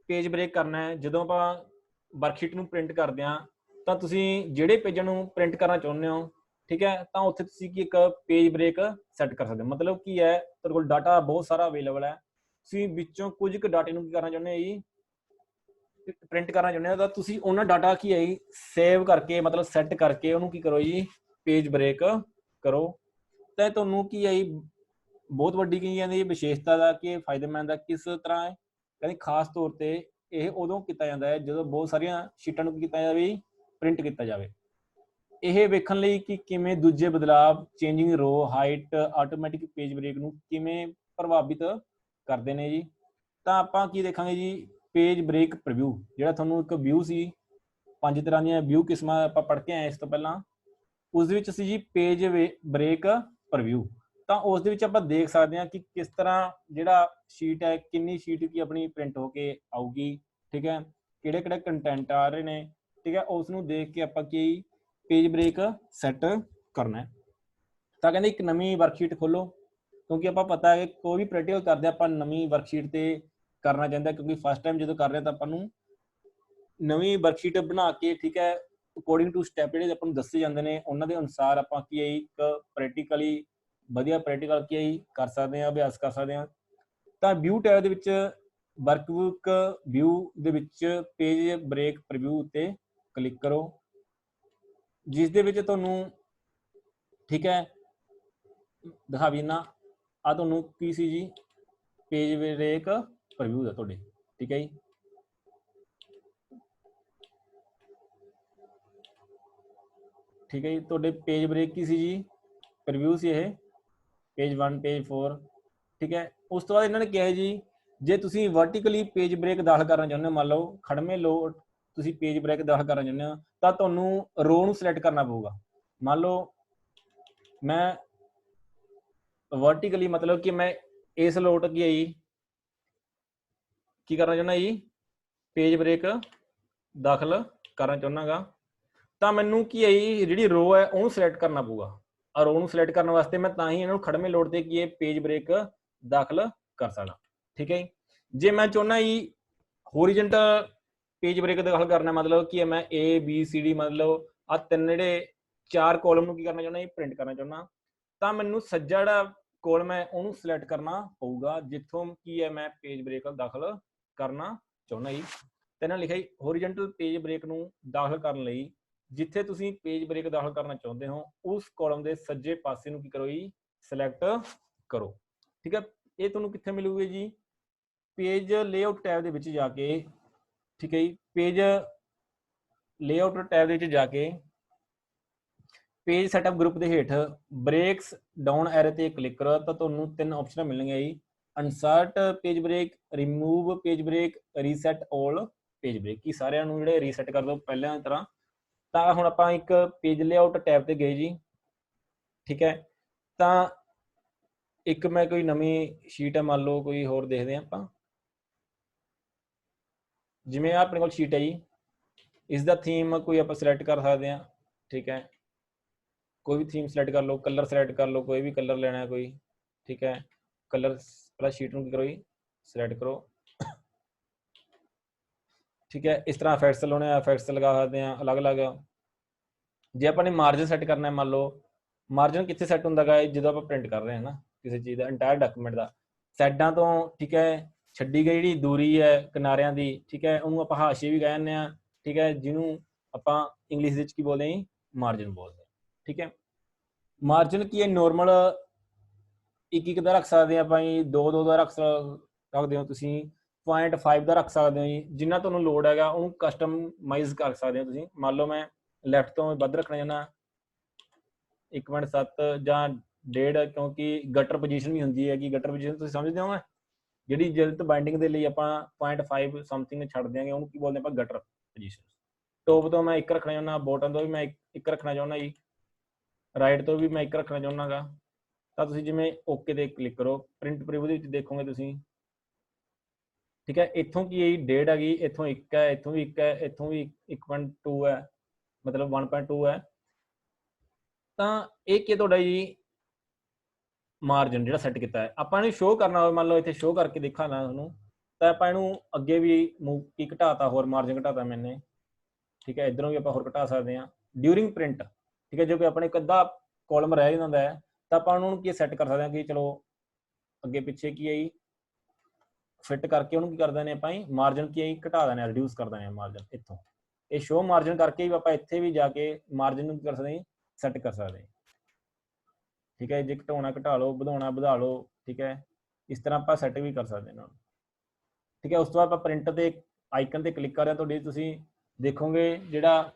ਪੇਜ ਬ੍ਰੇਕ ਕਰਨਾ ਹੈ। ਜਦੋਂ ਆਪਾਂ ਵਰਕਸ਼ੀਟ ਨੂੰ ਪ੍ਰਿੰਟ ਕਰਦੇ ਹਾਂ, ਤਾਂ ਤੁਸੀਂ ਜਿਹੜੇ ਪੇਜਾਂ ਨੂੰ ਪ੍ਰਿੰਟ ਕਰਨਾ ਚਾਹੁੰਦੇ ਹੋ, ਠੀਕ ਹੈ, ਤਾਂ ਉੱਥੇ ਤੁਸੀਂ ਕੀ ਇੱਕ ਪੇਜ ਬ੍ਰੇਕ ਸੈੱਟ ਕਰ ਸਕਦੇ ਹੋ। ਮਤਲਬ ਕੀ ਹੈ, ਤੁਹਾਡੇ ਕੋਲ ਡਾਟਾ ਬਹੁਤ ਸਾਰਾ ਅਵੇਲੇਬਲ ਹੈ, ਤੁਸੀਂ ਵਿੱਚੋਂ ਕੁਝ ਕੁ ਡਾਟੇ ਨੂੰ ਕੀ ਕਰਨਾ ਚਾਹੁੰਦੇ ਹੋ ਜੀ, ਪ੍ਰਿੰਟ ਕਰਨਾ ਚਾਹੁੰਦੇ ਹੋ, ਤਾਂ ਤੁਸੀਂ ਉਹਨਾਂ ਡਾਟਾ ਕੀ ਹੈ ਜੀ ਸੇਵ ਕਰਕੇ, ਮਤਲਬ ਸੈੱਟ ਕਰਕੇ ਉਹਨੂੰ ਕੀ ਕਰੋ ਜੀ, ਪੇਜ ਬ੍ਰੇਕ ਕਰੋ। ਤਾਂ ਤੁਹਾਨੂੰ ਕੀ ਹੈ ਜੀ ਬਹੁਤ ਵੱਡੀ ਕੀ ਕਹਿੰਦੀ ਵਿਸ਼ੇਸ਼ਤਾ ਦਾ, ਕਿ ਫਾਇਦੇਮੰਦ ਹੈ ਕਿਸ ਤਰ੍ਹਾਂ ਹੈ, ਕਹਿੰਦੇ ਖਾਸ ਤੌਰ ਤੇ ਇਹ ਉਦੋਂ ਕੀਤਾ ਜਾਂਦਾ ਹੈ ਜਦੋਂ ਬਹੁਤ ਸਾਰੀਆਂ ਸ਼ੀਟਾਂ ਨੂੰ ਕੀ ਕੀਤਾ ਜਾਵੇ, ਪ੍ਰਿੰਟ ਕੀਤਾ ਜਾਵੇ। ਇਹ ਵੇਖਣ ਲਈ ਕਿ ਕਿਵੇਂ ਦੂਜੇ ਬਦਲਾਵ, ਚੇਂਜਿੰਗ ਰੋ ਹਾਈਟ, ਆਟੋਮੈਟਿਕ ਪੇਜ ਬ੍ਰੇਕ ਨੂੰ ਕਿਵੇਂ ਪ੍ਰਭਾਵਿਤ ਕਰਦੇ ਨੇ ਜੀ। ਤਾਂ ਆਪਾਂ ਕੀ ਦੇਖਾਂਗੇ ਜੀ, ਪੇਜ ਬ੍ਰੇਕ ਪ੍ਰੀਵਿਊ, ਜਿਹੜਾ ਤੁਹਾਨੂੰ ਇੱਕ ਵਿਊ ਸੀ, 5 ਤਰ੍ਹਾਂ ਦੀਆਂ ਵਿਊ ਕਿਸਮਾਂ ਆਪਾਂ ਪੜ੍ਹ ਕੇ ਆਏ ਇਸ ਤੋਂ ਪਹਿਲਾਂ। ਉਸ ਦੇ ਵਿੱਚ ਸੀ ਜੀ ਪੇਜ ਬ੍ਰੇਕ ਪ੍ਰੀਵਿਊ। ਤਾਂ ਉਸ ਦੇ ਵਿੱਚ ਆਪਾਂ ਦੇਖ ਸਕਦੇ ਹਾਂ ਕਿ ਕਿਸ ਤਰ੍ਹਾਂ ਜਿਹੜਾ ਸ਼ੀਟ ਹੈ, ਕਿੰਨੀ ਸ਼ੀਟ ਕੀ ਆਪਣੀ ਪ੍ਰਿੰਟ ਹੋ ਕੇ ਆਊਗੀ। ਠੀਕ ਹੈ, ਕਿਹੜੇ ਕਿਹੜੇ ਕੰਟੈਂਟ ਆ ਰਹੇ ਨੇ। ਠੀਕ ਹੈ, ਉਸ ਨੂੰ ਦੇਖ ਕੇ ਆਪਾਂ ਕੀ ਪੇਜ ਬ੍ਰੇਕ ਸੈੱਟ ਕਰਨਾ ਹੈ। ਤਾਂ ਕਹਿੰਦੇ ਇੱਕ ਨਵੀਂ ਵਰਕਸ਼ੀਟ ਖੋਲੋ, ਕਿਉਂਕਿ ਆਪਾਂ ਪਤਾ ਹੈ ਕਿ ਕੋਈ ਵੀ ਪ੍ਰੈਕਟੀਕਲ ਕਰਦੇ ਆਪਾਂ ਨਵੀਂ ਵਰਕਸ਼ੀਟ ਤੇ ਕਰਨਾ ਚਾਹੁੰਦਾ, ਕਿਉਂਕਿ ਫਸਟ ਟਾਈਮ ਜਦੋਂ ਕਰ ਰਹੇ ਤਾਂ ਆਪਾਂ ਨੂੰ ਨਵੀਂ ਵਰਕਸ਼ੀਟ ਬਣਾ ਕੇ, ਠੀਕ ਹੈ, ਅਕੋਰਡਿੰਗ ਟੂ ਸਟੈਪ ਜਿਹੜੇ ਆਪਾਂ ਨੂੰ ਦੱਸੇ ਜਾਂਦੇ ਨੇ ਉਹਨਾਂ ਦੇ ਅਨੁਸਾਰ ਆਪਾਂ ਕੀ ਹੈ ਇੱਕ ਪ੍ਰੈਕਟੀਕਲੀ ਵਧੀਆ ਪ੍ਰੈਕਟੀਕਲ ਕੀ ਹੈ ਕਰ ਸਕਦੇ ਹਾਂ, ਅਭਿਆਸ ਕਰ ਸਕਦੇ ਹਾਂ। ਤਾਂ ਵਿਊ ਟੈਬ ਦੇ ਵਿੱਚ ਵਰਕਬੁੱਕ ਵਿਊ ਦੇ ਵਿੱਚ ਪੇਜ ਬ੍ਰੇਕ ਪ੍ਰੀਵਿਊ ਉੱਤੇ ਕਲਿੱਕ ਕਰੋ, ਜਿਸ ਦੇ ਵਿੱਚ ਤੁਹਾਨੂੰ, ਠੀਕ ਹੈ, ਦਿਖਾ ਵੀ ਨਾ ਆ ਤੁਹਾਨੂੰ ਕੀ ਸੀ ਜੀ, ਪੇਜ ਬ੍ਰੇਕ ਪ੍ਰੀਵਿਊ ਦਾ ਤੁਹਾਡੇ, ਠੀਕ ਹੈ ਜੀ। ਠੀਕ ਹੈ ਜੀ, ਤੁਹਾਡੇ ਪੇਜ ਬ੍ਰੇਕ ਕੀ ਸੀ ਜੀ, ਪ੍ਰੀਵਿਊ ਸੀ ਇਹ, ਪੇਜ 1 ਪੇਜ 4, ਠੀਕ ਹੈ। ਉਸ ਤੋਂ ਬਾਅਦ ਇਹਨਾਂ ਨੇ ਕਿਹਾ ਜੀ ਜੇ ਤੁਸੀਂ ਵਰਟੀਕਲੀ ਪੇਜ ਬ੍ਰੇਕ ਦਾਖਲ ਕਰਨਾ ਚਾਹੁੰਦੇ ਹੋ, ਮੰਨ ਲਓ ਖੜਵੇਂ ਲੋ ਤੁਸੀਂ ਪੇਜ ਬ੍ਰੇਕ ਦਾਖਲ ਕਰਨਾ ਚਾਹੁੰਦੇ ਹੋ ਤਾਂ ਤੁਹਾਨੂੰ ਰੋ ਨੂੰ ਸਿਲੈਕਟ ਕਰਨਾ ਪਊਗਾ। ਮੰਨ ਲਓ ਮੈਂ ਵਰਟੀਕਲੀ ਮਤਲਬ ਕਿ ਮੈਂ ਇਸ ਲੋਟ ਕੀ ਆਈ ਕੀ ਕਰਨਾ ਚਾਹੁੰਦਾ ਜੀ, ਪੇਜ ਬ੍ਰੇਕ ਦਾਖਲ ਕਰਨਾ ਚਾਹੁੰਦਾਗਾ, ਤਾਂ ਮੈਨੂੰ ਕੀ ਹੈ ਜੀ ਜਿਹੜੀ ਰੋ ਹੈ ਉਹਨੂੰ ਸਿਲੈਕਟ ਕਰਨਾ ਪਊਗਾ। ਆ ਰੋ ਨੂੰ ਸਿਲੈਕਟ ਕਰਨ ਵਾਸਤੇ ਮੈਂ ਤਾਂ ਹੀ ਇਹਨਾਂ ਨੂੰ ਖੜਵੇਂ ਲੋਟ ਤੇ ਕੀ ਹੈ ਪੇਜ ਬ੍ਰੇਕ ਦਾਖਲ ਕਰ ਸਕਦਾ, ਠੀਕ ਹੈ ਜੀ। ਜੇ ਮੈਂ ਚਾਹੁੰਦਾ ਜੀ ਹੋਰੀਜੈਂਟਲ ਪੇਜ ਬ੍ਰੇਕ ਦਾਖਲ ਕਰਨਾ, ਮਤਲਬ ਕੀ ਹੈ ਮੈਂ ABCD ਮਤਲਬ ਆ ਤਿੰਨ ਜਿਹੜੇ 4 ਕਾਲਮ ਨੂੰ ਕੀ ਕਰਨਾ ਚਾਹੁੰਦਾ ਜੀ, ਪ੍ਰਿੰਟ ਕਰਨਾ ਚਾਹੁੰਦਾ, ਤਾਂ ਮੈਨੂੰ ਸੱਜਾ ਜਿਹੜਾ ਕਾਲਮ ਹੈ ਉਹਨੂੰ ਸਿਲੈਕਟ ਕਰਨਾ ਪਊਗਾ ਜਿੱਥੋਂ ਕੀ ਹੈ ਮੈਂ ਪੇਜ ਬ੍ਰੇਕ ਦਾਖਲ ਕਰਨਾ ਚਾਹੁੰਦਾ ਜੀ। ਤੇ ਇਹਨਾਂ ਲਿਖਿਆ ਜੀ ਹੋਰੀਜੈਂਟਲ ਪੇਜ ਬ੍ਰੇਕ ਨੂੰ ਦਾਖਲ ਕਰਨ ਲਈ ਜਿੱਥੇ ਤੁਸੀਂ ਪੇਜ ਬ੍ਰੇਕ ਦਾਖਲ ਕਰਨਾ ਚਾਹੁੰਦੇ ਹੋ ਉਸ ਕਾਲਮ ਦੇ ਸੱਜੇ ਪਾਸੇ ਨੂੰ ਕੀ ਕਰੋ ਜੀ, ਸਿਲੈਕਟ ਕਰੋ, ਠੀਕ ਹੈ। ਇਹ ਤੁਹਾਨੂੰ ਕਿੱਥੇ ਮਿਲੂਗੀ ਜੀ, ਪੇਜ ਲੇਆਊਟ ਟੈਬ ਦੇ ਵਿੱਚ ਜਾ ਕੇ, ਠੀਕ ਹੈ ਜੀ, ਪੇਜ ਲੇਆਊਟ ਟੈਬ ਦੇ ਵਿੱਚ ਜਾ ਕੇ ਪੇਜ ਸੈਟਅਪ ਗਰੁੱਪ ਦੇ ਹੇਠ ਬ੍ਰੇਕਸ ਡਾਊਨ ਐਰੋ ਤੇ ਕਲਿੱਕ ਕਰੋ ਤਾਂ ਤੁਹਾਨੂੰ 3 ਆਪਸ਼ਨਾਂ ਮਿਲਣਗੀਆਂ ਜੀ, insert page break, remove page break, reset all page break, ਕੀ ਸਾਰਿਆਂ ਨੂੰ ਜਿਹੜੇ ਰੀਸੈਟ ਕਰ ਦਿਓ ਪਹਿਲਾਂ ਦੀ ਤਰ੍ਹਾਂ। ਤਾਂ ਹੁਣ ਆਪਾਂ ਇੱਕ ਪੇਜ ਲੇਆਊਟ ਟੈਬ ਤੇ ਗਏ ਜੀ, ਠੀਕ ਹੈ। ਤਾਂ ਇੱਕ ਮੈਂ ਕੋਈ ਨਵੀਂ ਸ਼ੀਟ ਹੈ, ਮੰਨ ਲਓ ਕੋਈ ਹੋਰ ਦੇਖਦੇ ਹਾਂ ਆਪਾਂ, ਜਿਵੇਂ ਆ ਆਪਣੇ ਕੋਲ ਸ਼ੀਟ ਹੈ ਜੀ, ਇਸ ਦਾ ਥੀਮ ਕੋਈ ਆਪਾਂ ਸਿਲੈਕਟ ਕਰ ਸਕਦੇ ਹਾਂ, ਠੀਕ ਹੈ, ਕੋਈ ਵੀ ਥੀਮ ਸਿਲੈਕਟ ਕਰ ਲਓ, ਕਲਰ ਸਿਲੈਕਟ ਕਰ ਲਓ, ਕੋਈ ਵੀ ਕਲਰ ਲੈਣਾ ਹੈ ਕੋਈ, ਠੀਕ ਹੈ। ਕਲਰ ਪਹਿਲਾਂ ਸ਼ੀਟ ਨੂੰ ਕੀ ਕਰੋ ਜੀ, ਸਿਲੈਕਟ ਕਰੋ, ਠੀਕ ਹੈ। ਇਸ ਤਰ੍ਹਾਂ ਇਫੈਕਟਸ ਲਾਉਣੇ ਆ, ਇਫੈਕਟਸ ਲਗਾ ਸਕਦੇ ਹਾਂ ਅਲੱਗ-ਅਲੱਗ। ਜੇ ਆਪਾਂ ਨੇ ਮਾਰਜਨ ਸੈੱਟ ਕਰਨਾ ਹੈ, ਮੰਨ ਲਓ ਮਾਰਜਨ ਕਿੱਥੇ ਸੈੱਟ ਹੁੰਦਾ ਗਾ ਜਦੋਂ ਆਪਾਂ ਪ੍ਰਿੰਟ ਕਰ ਰਹੇ ਹਾਂ ਨਾ ਕਿਸੇ ਚੀਜ਼ ਦਾ ਇੰਟਾਇਰ ਡਾਕੂਮੈਂਟ ਦਾ, ਸਾਈਡਾਂ ਤੋਂ, ਠੀਕ ਹੈ, ਛੱਡੀ ਗਈ ਜਿਹੜੀ ਦੂਰੀ ਹੈ ਕਿਨਾਰਿਆਂ ਦੀ, ਠੀਕ ਹੈ, ਉਹਨੂੰ ਆਪਾਂ ਹਾਸ਼ੀਏ ਵੀ ਕਹਿ ਦਿੰਦੇ ਹਾਂ, ਠੀਕ ਹੈ, ਜਿਹਨੂੰ ਆਪਾਂ ਇੰਗਲਿਸ਼ ਦੇ ਵਿੱਚ ਕੀ ਬੋਲਦੇ ਹਾਂ ਜੀ, ਮਾਰਜਨ ਬੋਲਦੇ ਹਾਂ, ਠੀਕ ਹੈ। ਮਾਰਜਨ ਕੀ ਹੈ, ਨੋਰਮਲ ਇੱਕ ਦਾ ਰੱਖ ਸਕਦੇ ਹਾਂ ਆਪਾਂ ਜੀ, 2 ਦਾ ਰੱਖ ਸਕਦੇ ਹੋ ਤੁਸੀਂ, 0.5 ਦਾ ਰੱਖ ਸਕਦੇ ਹੋ ਜੀ, ਜਿੰਨਾ ਤੁਹਾਨੂੰ ਲੋਡ ਹੈਗਾ ਉਹਨੂੰ ਕਸਟਮਾਈਜ਼ ਕਰ ਸਕਦੇ ਹੋ ਤੁਸੀਂ। ਮੰਨ ਲਓ ਮੈਂ ਲੈਫਟ ਤੋਂ ਵੱਧ ਰੱਖਣਾ ਚਾਹੁੰਦਾ 1.7 ਜਾਂ 1.5, ਕਿਉਂਕਿ ਗਟਰ ਪੋਜੀਸ਼ਨ ਵੀ ਹੁੰਦੀ ਹੈ ਕਿ ਗਟਰ ਪੋਜੀਸ਼ਨ ਤੁਸੀਂ ਸਮਝਦੇ ਹੋ ਜਿਹੜੀ ਜਿਲਤ ਬਾਈਂਡਿੰਗ ਦੇ ਲਈ ਆਪਾਂ 0.5 ਸਮਥਿੰਗ ਛੱਡ ਦਿਆਂਗੇ ਉਹਨੂੰ ਕੀ ਬੋਲਦੇ ਆਪਾਂ, ਗਟਰ ਪੋਜੀਸ਼ਨ। ਟੋਪ ਤੋਂ ਮੈਂ 1 ਰੱਖਣਾ ਚਾਹੁੰਦਾ, ਬੋਟਮ ਤੋਂ ਵੀ ਮੈਂ 1 ਰੱਖਣਾ ਚਾਹੁੰਦਾ ਜੀ, ਰਾਈਟ ਤੋਂ ਵੀ ਮੈਂ 1 ਰੱਖਣਾ ਚਾਹੁੰਦਾ ਗਾ। ਤਾਂ ਤੁਸੀਂ ਜਿਵੇਂ ਓਕੇ ਤੇ ਕਲਿੱਕ ਕਰੋ, ਪ੍ਰਿੰਟ ਪ੍ਰੀਵਿਊ ਦੇ ਵਿੱਚ ਦੇਖੋਗੇ ਤੁਸੀਂ, ਠੀਕ ਹੈ। ਇੱਥੋਂ ਕੀ ਹੈ 1.5 ਹੈਗੀ, ਇੱਥੋਂ 1 ਹੈ, ਇੱਥੋਂ ਵੀ 1 ਹੈ, ਇੱਥੋਂ ਵੀ 1.2 ਹੈ, ਮਤਲਬ 1.2 ਹੈ। ਤਾਂ ਇਹ ਕੀ ਤੁਹਾਡਾ ਜੀ ਮਾਰਜਨ ਜਿਹੜਾ ਸੈੱਟ ਕੀਤਾ ਹੈ। ਆਪਾਂ ਇਹਨੂੰ ਸ਼ੋਅ ਕਰਨਾ ਹੋਵੇ, ਮੰਨ ਲਓ ਇੱਥੇ ਸ਼ੋਅ ਕਰਕੇ ਦਿਖਾਣਾ ਤੁਹਾਨੂੰ, ਤਾਂ ਆਪਾਂ ਇਹਨੂੰ ਅੱਗੇ ਵੀ ਮੂਵ ਕੀ ਘਟਾਤਾ, ਹੋਰ ਮਾਰਜਨ ਘਟਾਤਾ ਮੈਨੇ, ਠੀਕ ਹੈ। ਇੱਧਰੋਂ ਵੀ ਆਪਾਂ ਹੋਰ ਘਟਾ ਸਕਦੇ ਹਾਂ ਡਿਊਰਿੰਗ ਪ੍ਰਿੰਟ, ਠੀਕ ਹੈ। ਜੋ ਕਿ ਆਪਣੇ ਇੱਕ ਅੱਧਾ ਕਾਲਮ ਰਹਿ ਜਾਂਦਾ ਹੈ ਤਾਂ ਆਪਾਂ ਉਹਨੂੰ ਕੀ ਸੈੱਟ ਕਰ ਸਕਦੇ ਹਾਂ ਕਿ ਚਲੋ ਅੱਗੇ ਪਿੱਛੇ ਕੀ ਹੈ ਜੀ ਫਿੱਟ ਕਰਕੇ ਉਹਨੂੰ ਕੀ ਕਰ ਦਿੰਦੇ ਆਪਾਂ ਜੀ, ਮਾਰਜਨ ਕੀ ਹੈ ਘਟਾ ਦਿੰਦੇ ਹਾਂ, ਰਿਡਿਊਸ ਕਰ ਦਿੰਦੇ ਹਾਂ ਮਾਰਜਨ। ਇੱਥੋਂ ਇਹ ਸ਼ੋਅ ਮਾਰਜਨ ਕਰਕੇ ਵੀ ਆਪਾਂ ਇੱਥੇ ਵੀ ਜਾ ਕੇ ਮਾਰਜਨ ਨੂੰ ਕੀ ਕਰ ਸਕਦੇ ਹਾਂ, ਸੈੱਟ ਕਰ ਸਕਦੇ ਹਾਂ, ਠੀਕ ਹੈ। ਜੇ ਘਟਾਉਣਾ ਘਟਾ ਲਓ, ਵਧਾਉਣਾ ਵਧਾ ਲਓ, ਠੀਕ ਹੈ। ਇਸ ਤਰ੍ਹਾਂ ਆਪਾਂ ਸੈੱਟ ਵੀ ਕਰ ਸਕਦੇ ਹਾਂ, ਠੀਕ ਹੈ। ਉਸ ਤੋਂ ਬਾਅਦ ਆਪਾਂ ਪ੍ਰਿੰਟ ਦੇ ਆਈਕਨ ਤੇ ਕਲਿੱਕ ਕਰ ਰਹੇ, ਤੁਹਾਡੀ ਤੁਸੀਂ ਦੇਖੋਗੇ ਜਿਹੜਾ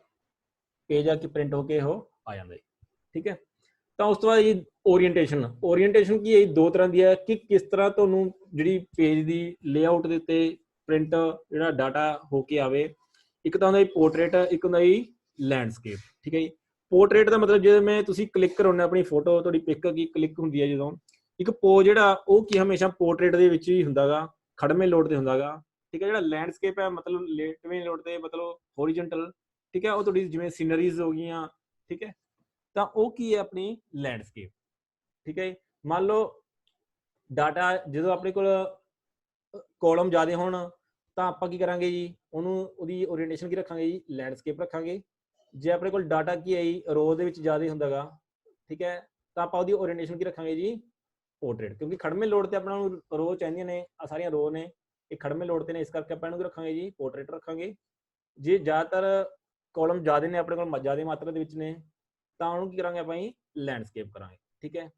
ਪੇਜ ਆ ਕਿ ਪ੍ਰਿੰਟ ਹੋ ਕੇ ਉਹ ਆ ਜਾਂਦਾ, ਠੀਕ ਹੈ। ਤਾਂ ਉਸ ਤੋਂ ਬਾਅਦ ਜੀ ਓਰੀਐਂਟੇਸ਼ਨ ਕੀ ਹੈ, 2 ਤਰ੍ਹਾਂ ਦੀ ਹੈ ਕਿ ਕਿਸ ਤਰ੍ਹਾਂ ਤੁਹਾਨੂੰ ਜਿਹੜੀ ਪੇਜ ਦੀ ਲੇਆਊਟ ਦੇ ਉੱਤੇ ਪ੍ਰਿੰਟ ਜਿਹੜਾ ਡਾਟਾ ਹੋ ਕੇ ਆਵੇ। ਇੱਕ ਤਾਂ ਹੁੰਦਾ ਜੀ ਪੋਰਟਰੇਟ, ਇੱਕ ਹੁੰਦਾ ਜੀ ਲੈਂਡਸਕੇਪ, ਠੀਕ ਹੈ ਜੀ। ਪੋਰਟਰੇਟ ਦਾ ਮਤਲਬ ਜਿਵੇਂ ਤੁਸੀਂ ਕਲਿੱਕ ਕਰਾਉਂਦੇ ਆਪਣੀ ਫੋਟੋ, ਤੁਹਾਡੀ ਪਿਕ ਕੀ ਕਲਿੱਕ ਹੁੰਦੀ ਹੈ ਜਦੋਂ, ਇੱਕ ਪੋਜ ਜਿਹੜਾ ਉਹ ਕੀ ਹਮੇਸ਼ਾ ਪੋਰਟਰੇਟ ਦੇ ਵਿੱਚ ਹੀ ਹੁੰਦਾ ਗਾ, ਖੜਵੇਂ ਲੋਡ ਤੇ ਹੁੰਦਾ ਗਾ, ਠੀਕ ਹੈ। ਜਿਹੜਾ ਲੈਂਡਸਕੇਪ ਹੈ ਮਤਲਬ ਲੇਟਵੇਂ ਲੋਡ ਤੇ, ਮਤਲਬ ਹੋਰੀਜੈਂਟਲ, ਠੀਕ ਹੈ, ਉਹ ਤੁਹਾਡੀ ਜਿਵੇਂ ਸੀਨਰੀਜ਼ ਹੋ ਗਈਆਂ, ਠੀਕ ਹੈ। ਤਾਂ ਉਹ ਕੀ ਹੈ ਆਪਣੀ ਲੈਂਡਸਕੇਪ, ठीक है। मान लो डाटा जो अपने को कॉलम ज़्यादा होण ਤਾਂ ਆਪਾਂ ਕੀ ਕਰਾਂਗੇ ਜੀ, ਉਹਨੂੰ ਉਹਦੀ ਓਰੀਐਂਟੇਸ਼ਨ ਕੀ ਰੱਖਾਂਗੇ ਜੀ, ਲੈਂਡਸਕੇਪ ਰੱਖਾਂਗੇ। ਜੇ ਆਪਣੇ ਕੋਲ ਡਾਟਾ ਕੀ ਹੈ ਜੀ ਰੋ ਦੇ ਵਿੱਚ ਜ਼ਿਆਦਾ ਹੁੰਦਾ ਗਾ, ਠੀਕ ਹੈ, ਤਾਂ ਆਪਾਂ ਉਹਦੀ ਓਰੀਐਂਟੇਸ਼ਨ ਕੀ ਰੱਖਾਂਗੇ ਜੀ, ਪੋਰਟਰੇਟ। ਕਿਉਂਕਿ ਖੜਵੇਂ ਲੋਡ ਤੇ ਆਪਣਾ ਨੂੰ ਰੋ ਚਾਹੀਦੀਆਂ ਨੇ, ਆ ਸਾਰੀਆਂ ਰੋ ਨੇ ਇਹ ਖੜਵੇਂ ਲੋਡ ਤੇ ਨੇ, ਇਸ ਕਰਕੇ ਆਪਾਂ ਇਹਨੂੰ ਕੀ ਰੱਖਾਂਗੇ ਜੀ, ਪੋਰਟਰੇਟ ਰੱਖਾਂਗੇ। ਜੇ ਜ਼ਿਆਦਾਤਰ ਕਾਲਮ ਜ਼ਿਆਦਾ ਨੇ ਆਪਣੇ ਕੋਲ, ਜ਼ਿਆਦਾ ਮਾਤਰਾ ਦੇ ਵਿੱਚ ਨੇ, ਤਾਂ ਉਹਨੂੰ ਕੀ ਕਰਾਂਗੇ ਆਪਾਂ ਜੀ, ਲੈਂਡਸਕੇਪ ਕਰਾਂਗੇ। ਠੀਕ ਹੈ,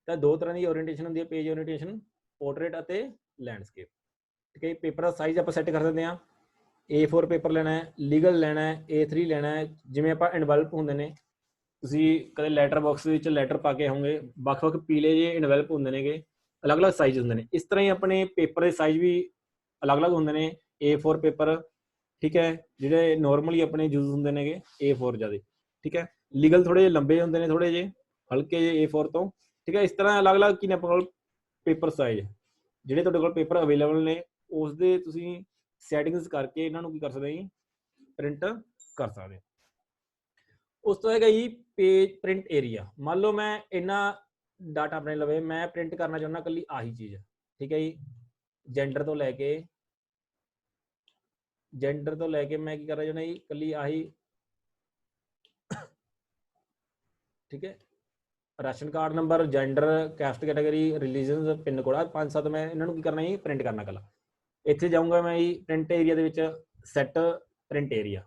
ਤਾਂ ਦੋ ਤਰ੍ਹਾਂ ਦੀ ਓਰੀਐਂਟੇਸ਼ਨ ਹੁੰਦੀ ਹੈ, ਪੇਜ ਓਰੀਐਂਟੇਸ਼ਨ, ਪੋਰਟਰੇਟ ਅਤੇ ਲੈਂਡਸਕੇਪ। ਠੀਕ ਹੈ, ਪੇਪਰ ਦਾ ਸਾਈਜ਼ ਆਪਾਂ ਸੈੱਟ ਕਰ ਸਕਦੇ ਹਾਂ। A4 ਪੇਪਰ ਲੈਣਾ ਹੈ, ਲੀਗਲ ਲੈਣਾ ਹੈ, A3 ਲੈਣਾ ਹੈ। ਜਿਵੇਂ ਆਪਾਂ ਇਨਵੈਲਪ ਹੁੰਦੇ ਨੇ, ਤੁਸੀਂ ਕਦੇ ਲੈਟਰ ਬਾਕਸ ਵਿੱਚ ਲੈਟਰ ਪਾ ਕੇ ਹੋਗੇ, ਵੱਖ-ਵੱਖ ਪੀਲੇ ਜਿਹੇ ਇਨਵੈਲਪ ਹੁੰਦੇ ਨੇਗੇ, ਅਲੱਗ-ਅਲੱਗ ਸਾਈਜ਼ ਹੁੰਦੇ ਨੇ। ਇਸ ਤਰ੍ਹਾਂ ਹੀ ਆਪਣੇ ਪੇਪਰ ਦੇ ਸਾਈਜ਼ ਵੀ ਅਲੱਗ-ਅਲੱਗ ਹੁੰਦੇ ਨੇ। A4 ਪੇਪਰ, ਠੀਕ ਹੈ, ਜਿਹੜੇ ਨੋਰਮਲੀ ਆਪਣੇ ਯੂਜ਼ ਹੁੰਦੇ ਨੇਗੇ A4 ਜ਼ਿਆਦਾ, ਠੀਕ ਹੈ। ਲੀਗਲ ਥੋੜ੍ਹੇ ਜਿਹੇ ਲੰਬੇ ਹੁੰਦੇ ਨੇ, ਥੋੜ੍ਹੇ ਜਿਹੇ ਹਲਕੇ ਜਿਹੇ A4 ਤੋਂ, ਠੀਕ ਹੈ। ਇਸ ਤਰ੍ਹਾਂ ਅਲੱਗ-ਅਲੱਗ ਕੀ ਨੇ ਆਪਣੇ ਕੋਲ ਪੇਪਰ ਸਾਈਜ਼, ਜਿਹੜੇ ਤੁਹਾਡੇ ਕੋਲ ਪੇਪਰ ਅਵੇਲੇਬਲ ਨੇ ਉਸ ਦੇ ਤੁਸੀਂ ਸੈਟਿੰਗਸ ਕਰਕੇ ਇਹਨਾਂ ਨੂੰ ਕੀ ਕਰ ਸਕਦੇ ਜੀ, ਪ੍ਰਿੰਟ ਕਰ ਸਕਦੇ। ਉਸ ਤੋਂ ਹੈਗਾ ਜੀ ਪੇਜ ਪ੍ਰਿੰਟ ਏਰੀਆ। ਮੰਨ ਲਓ ਮੈਂ ਇੰਨਾ ਡਾਟਾ ਆਪਣੇ ਲਵੇ, ਮੈਂ ਪ੍ਰਿੰਟ ਕਰਨਾ ਚਾਹੁੰਦਾ ਇਕੱਲੀ ਆਹੀ ਚੀਜ਼, ਠੀਕ ਹੈ ਜੀ। ਜੈਂਡਰ ਤੋਂ ਲੈ ਕੇ ਮੈਂ ਕੀ ਕਰਨਾ ਚਾਹੁੰਦਾ ਜੀ, ਇਕੱਲੀ ਆਹੀ, ਠੀਕ ਹੈ। Ration card number, gender, caste category, religion, pin code, 5-7 ਮੈਂ ਇਹਨਾਂ ਨੂੰ ਕੀ ਕਰਨਾ ਜੀ, ਪ੍ਰਿੰਟ ਕਰਨਾ ਇਕੱਲਾ। ਇੱਥੇ ਜਾਊਂਗਾ ਮੈਂ ਜੀ ਪ੍ਰਿੰਟ ਏਰੀਆ ਦੇ ਵਿੱਚ, ਸੈੱਟ ਪ੍ਰਿੰਟ ਏਰੀਆ,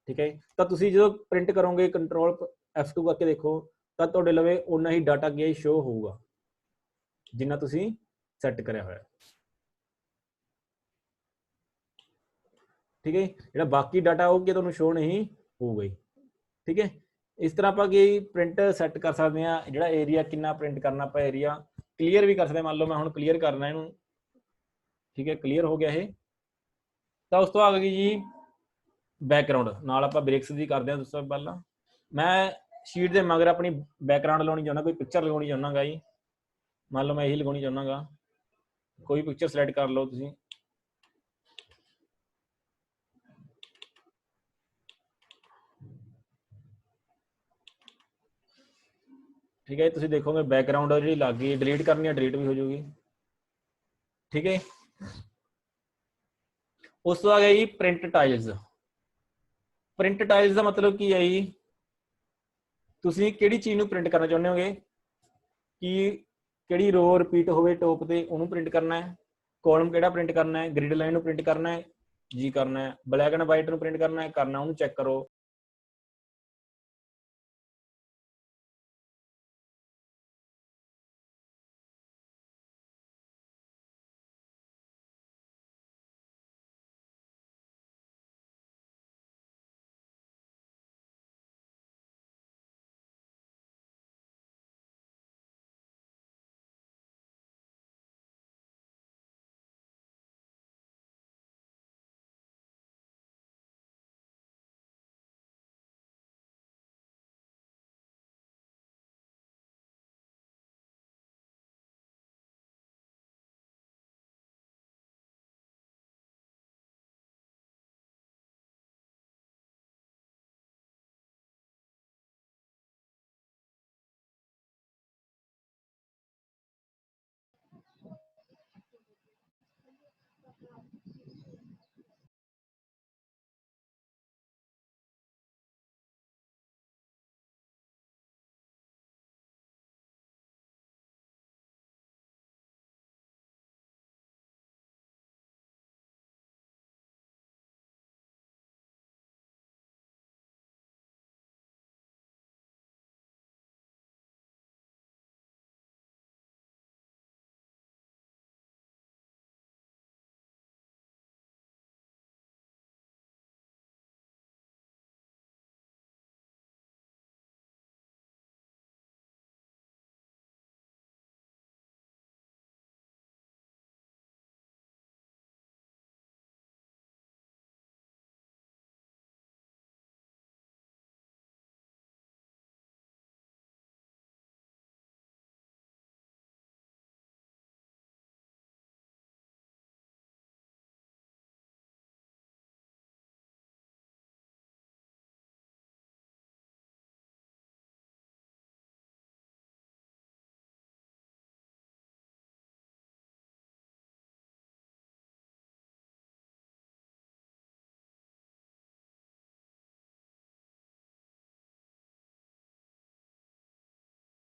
ਠੀਕ ਹੈ। ਤਾਂ ਤੁਸੀਂ ਜਦੋਂ ਪ੍ਰਿੰਟ ਕਰੋਗੇ ਕੰਟਰੋਲ F2 ਕਰਕੇ ਦੇਖੋ, ਤਾਂ ਤੁਹਾਡੇ ਲਵੇ ਉਨਾ ਹੀ ਡਾਟਾ ਕੀ ਸ਼ੋ ਹੋਊਗਾ ਜਿੰਨਾ ਤੁਸੀਂ ਸੈੱਟ ਕਰਿਆ ਹੋਇਆ, ਠੀਕ ਹੈ। ਜਿਹੜਾ ਬਾਕੀ ਡਾਟਾ ਉਹ ਕੀ ਤੁਹਾਨੂੰ ਸ਼ੋ ਨਹੀਂ ਹੋਊਗਾ ਜੀ, ਠੀਕ ਹੈ। ਇਸ ਤਰ੍ਹਾਂ ਆਪਾਂ ਕੀ ਪ੍ਰਿੰਟ ਸੈੱਟ ਕਰ ਸਕਦੇ ਹਾਂ। ਜਿਹੜਾ ਏਰੀਆ ਕਿੰਨਾ ਪ੍ਰਿੰਟ ਕਰਨਾ, ਆਪਾਂ ਏਰੀਆ ਕਲੀਅਰ ਵੀ ਕਰ ਸਕਦੇ ਹਾਂ। ਮੰਨ ਲਓ ਮੈਂ ਹੁਣ ਕਲੀਅਰ ਕਰਨਾ ਇਹਨੂੰ, ਠੀਕ ਹੈ, ਕਲੀਅਰ ਹੋ ਗਿਆ ਇਹ। ਤਾਂ ਉਸ ਤੋਂ ਆ ਗਈ ਜੀ ਬੈਕਗਰਾਉਂਡ, ਨਾਲ ਆਪਾਂ ਬ੍ਰੇਕਸ ਦੀ ਕਰਦੇ ਹਾਂ। ਦੋਸਤੋ ਪਹਿਲਾਂ ਮੈਂ ਸ਼ੀਟ ਦੇ ਮਗਰ ਆਪਣੀ ਬੈਕਗਰਾਉਂਡ ਲਗਾਉਣੀ ਚਾਹੁੰਦਾ, ਕੋਈ ਪਿਕਚਰ ਲਗਾਉਣੀ ਚਾਹੁੰਦਾ ਗਾ ਜੀ। ਮੰਨ ਲਓ ਮੈਂ ਇਹੀ ਲਗਾਉਣੀ ਚਾਹੁੰਦਾ ਗਾ, ਕੋਈ ਪਿਕਚਰ ਸਿਲੈਕਟ ਕਰ ਲਓ ਤੁਸੀਂ, ਠੀਕ ਹੈ। ਤੁਸੀਂ ਦੇਖੋਗੇ ਬੈਕਗਰਾਉਂਡ ਜਿਹੜੀ ਲੱਗ ਗਈ, ਡਿਲੀਟ ਕਰਨੀ ਹੈ ਡਿਲੀਟ ਵੀ ਹੋ ਜਾਊਗੀ, ਠੀਕ ਹੈ। ਉਸ ਤੋਂ ਆ ਗਿਆ ਜੀ ਪ੍ਰਿੰਟ ਟਾਈਲਸ। ਪ੍ਰਿੰਟ ਟਾਈਲਸ ਦਾ ਮਤਲਬ ਕੀ ਹੈ ਜੀ, ਤੁਸੀਂ ਕਿਹੜੀ ਚੀਜ਼ ਨੂੰ ਪ੍ਰਿੰਟ ਕਰਨਾ ਚਾਹੁੰਦੇ ਹੋਗੇ, ਕਿ ਕਿਹੜੀ ਰੋ ਰਿਪੀਟ ਹੋਵੇ ਟੋਪ ਤੇ ਉਹਨੂੰ ਪ੍ਰਿੰਟ ਕਰਨਾ ਹੈ, ਕਾਲਮ ਕਿਹੜਾ ਪ੍ਰਿੰਟ ਕਰਨਾ ਹੈ, ਗ੍ਰਿਡ ਲਾਈਨ ਨੂੰ ਪ੍ਰਿੰਟ ਕਰਨਾ ਹੈ ਜੀ, ਕਰਨਾ ਹੈ, ਬਲੈਕ ਐਂਡ ਵਾਈਟ ਨੂੰ ਪ੍ਰਿੰਟ ਕਰਨਾ ਹੈ, ਕਰਨਾ, ਉਹਨੂੰ ਚੈੱਕ ਕਰੋ।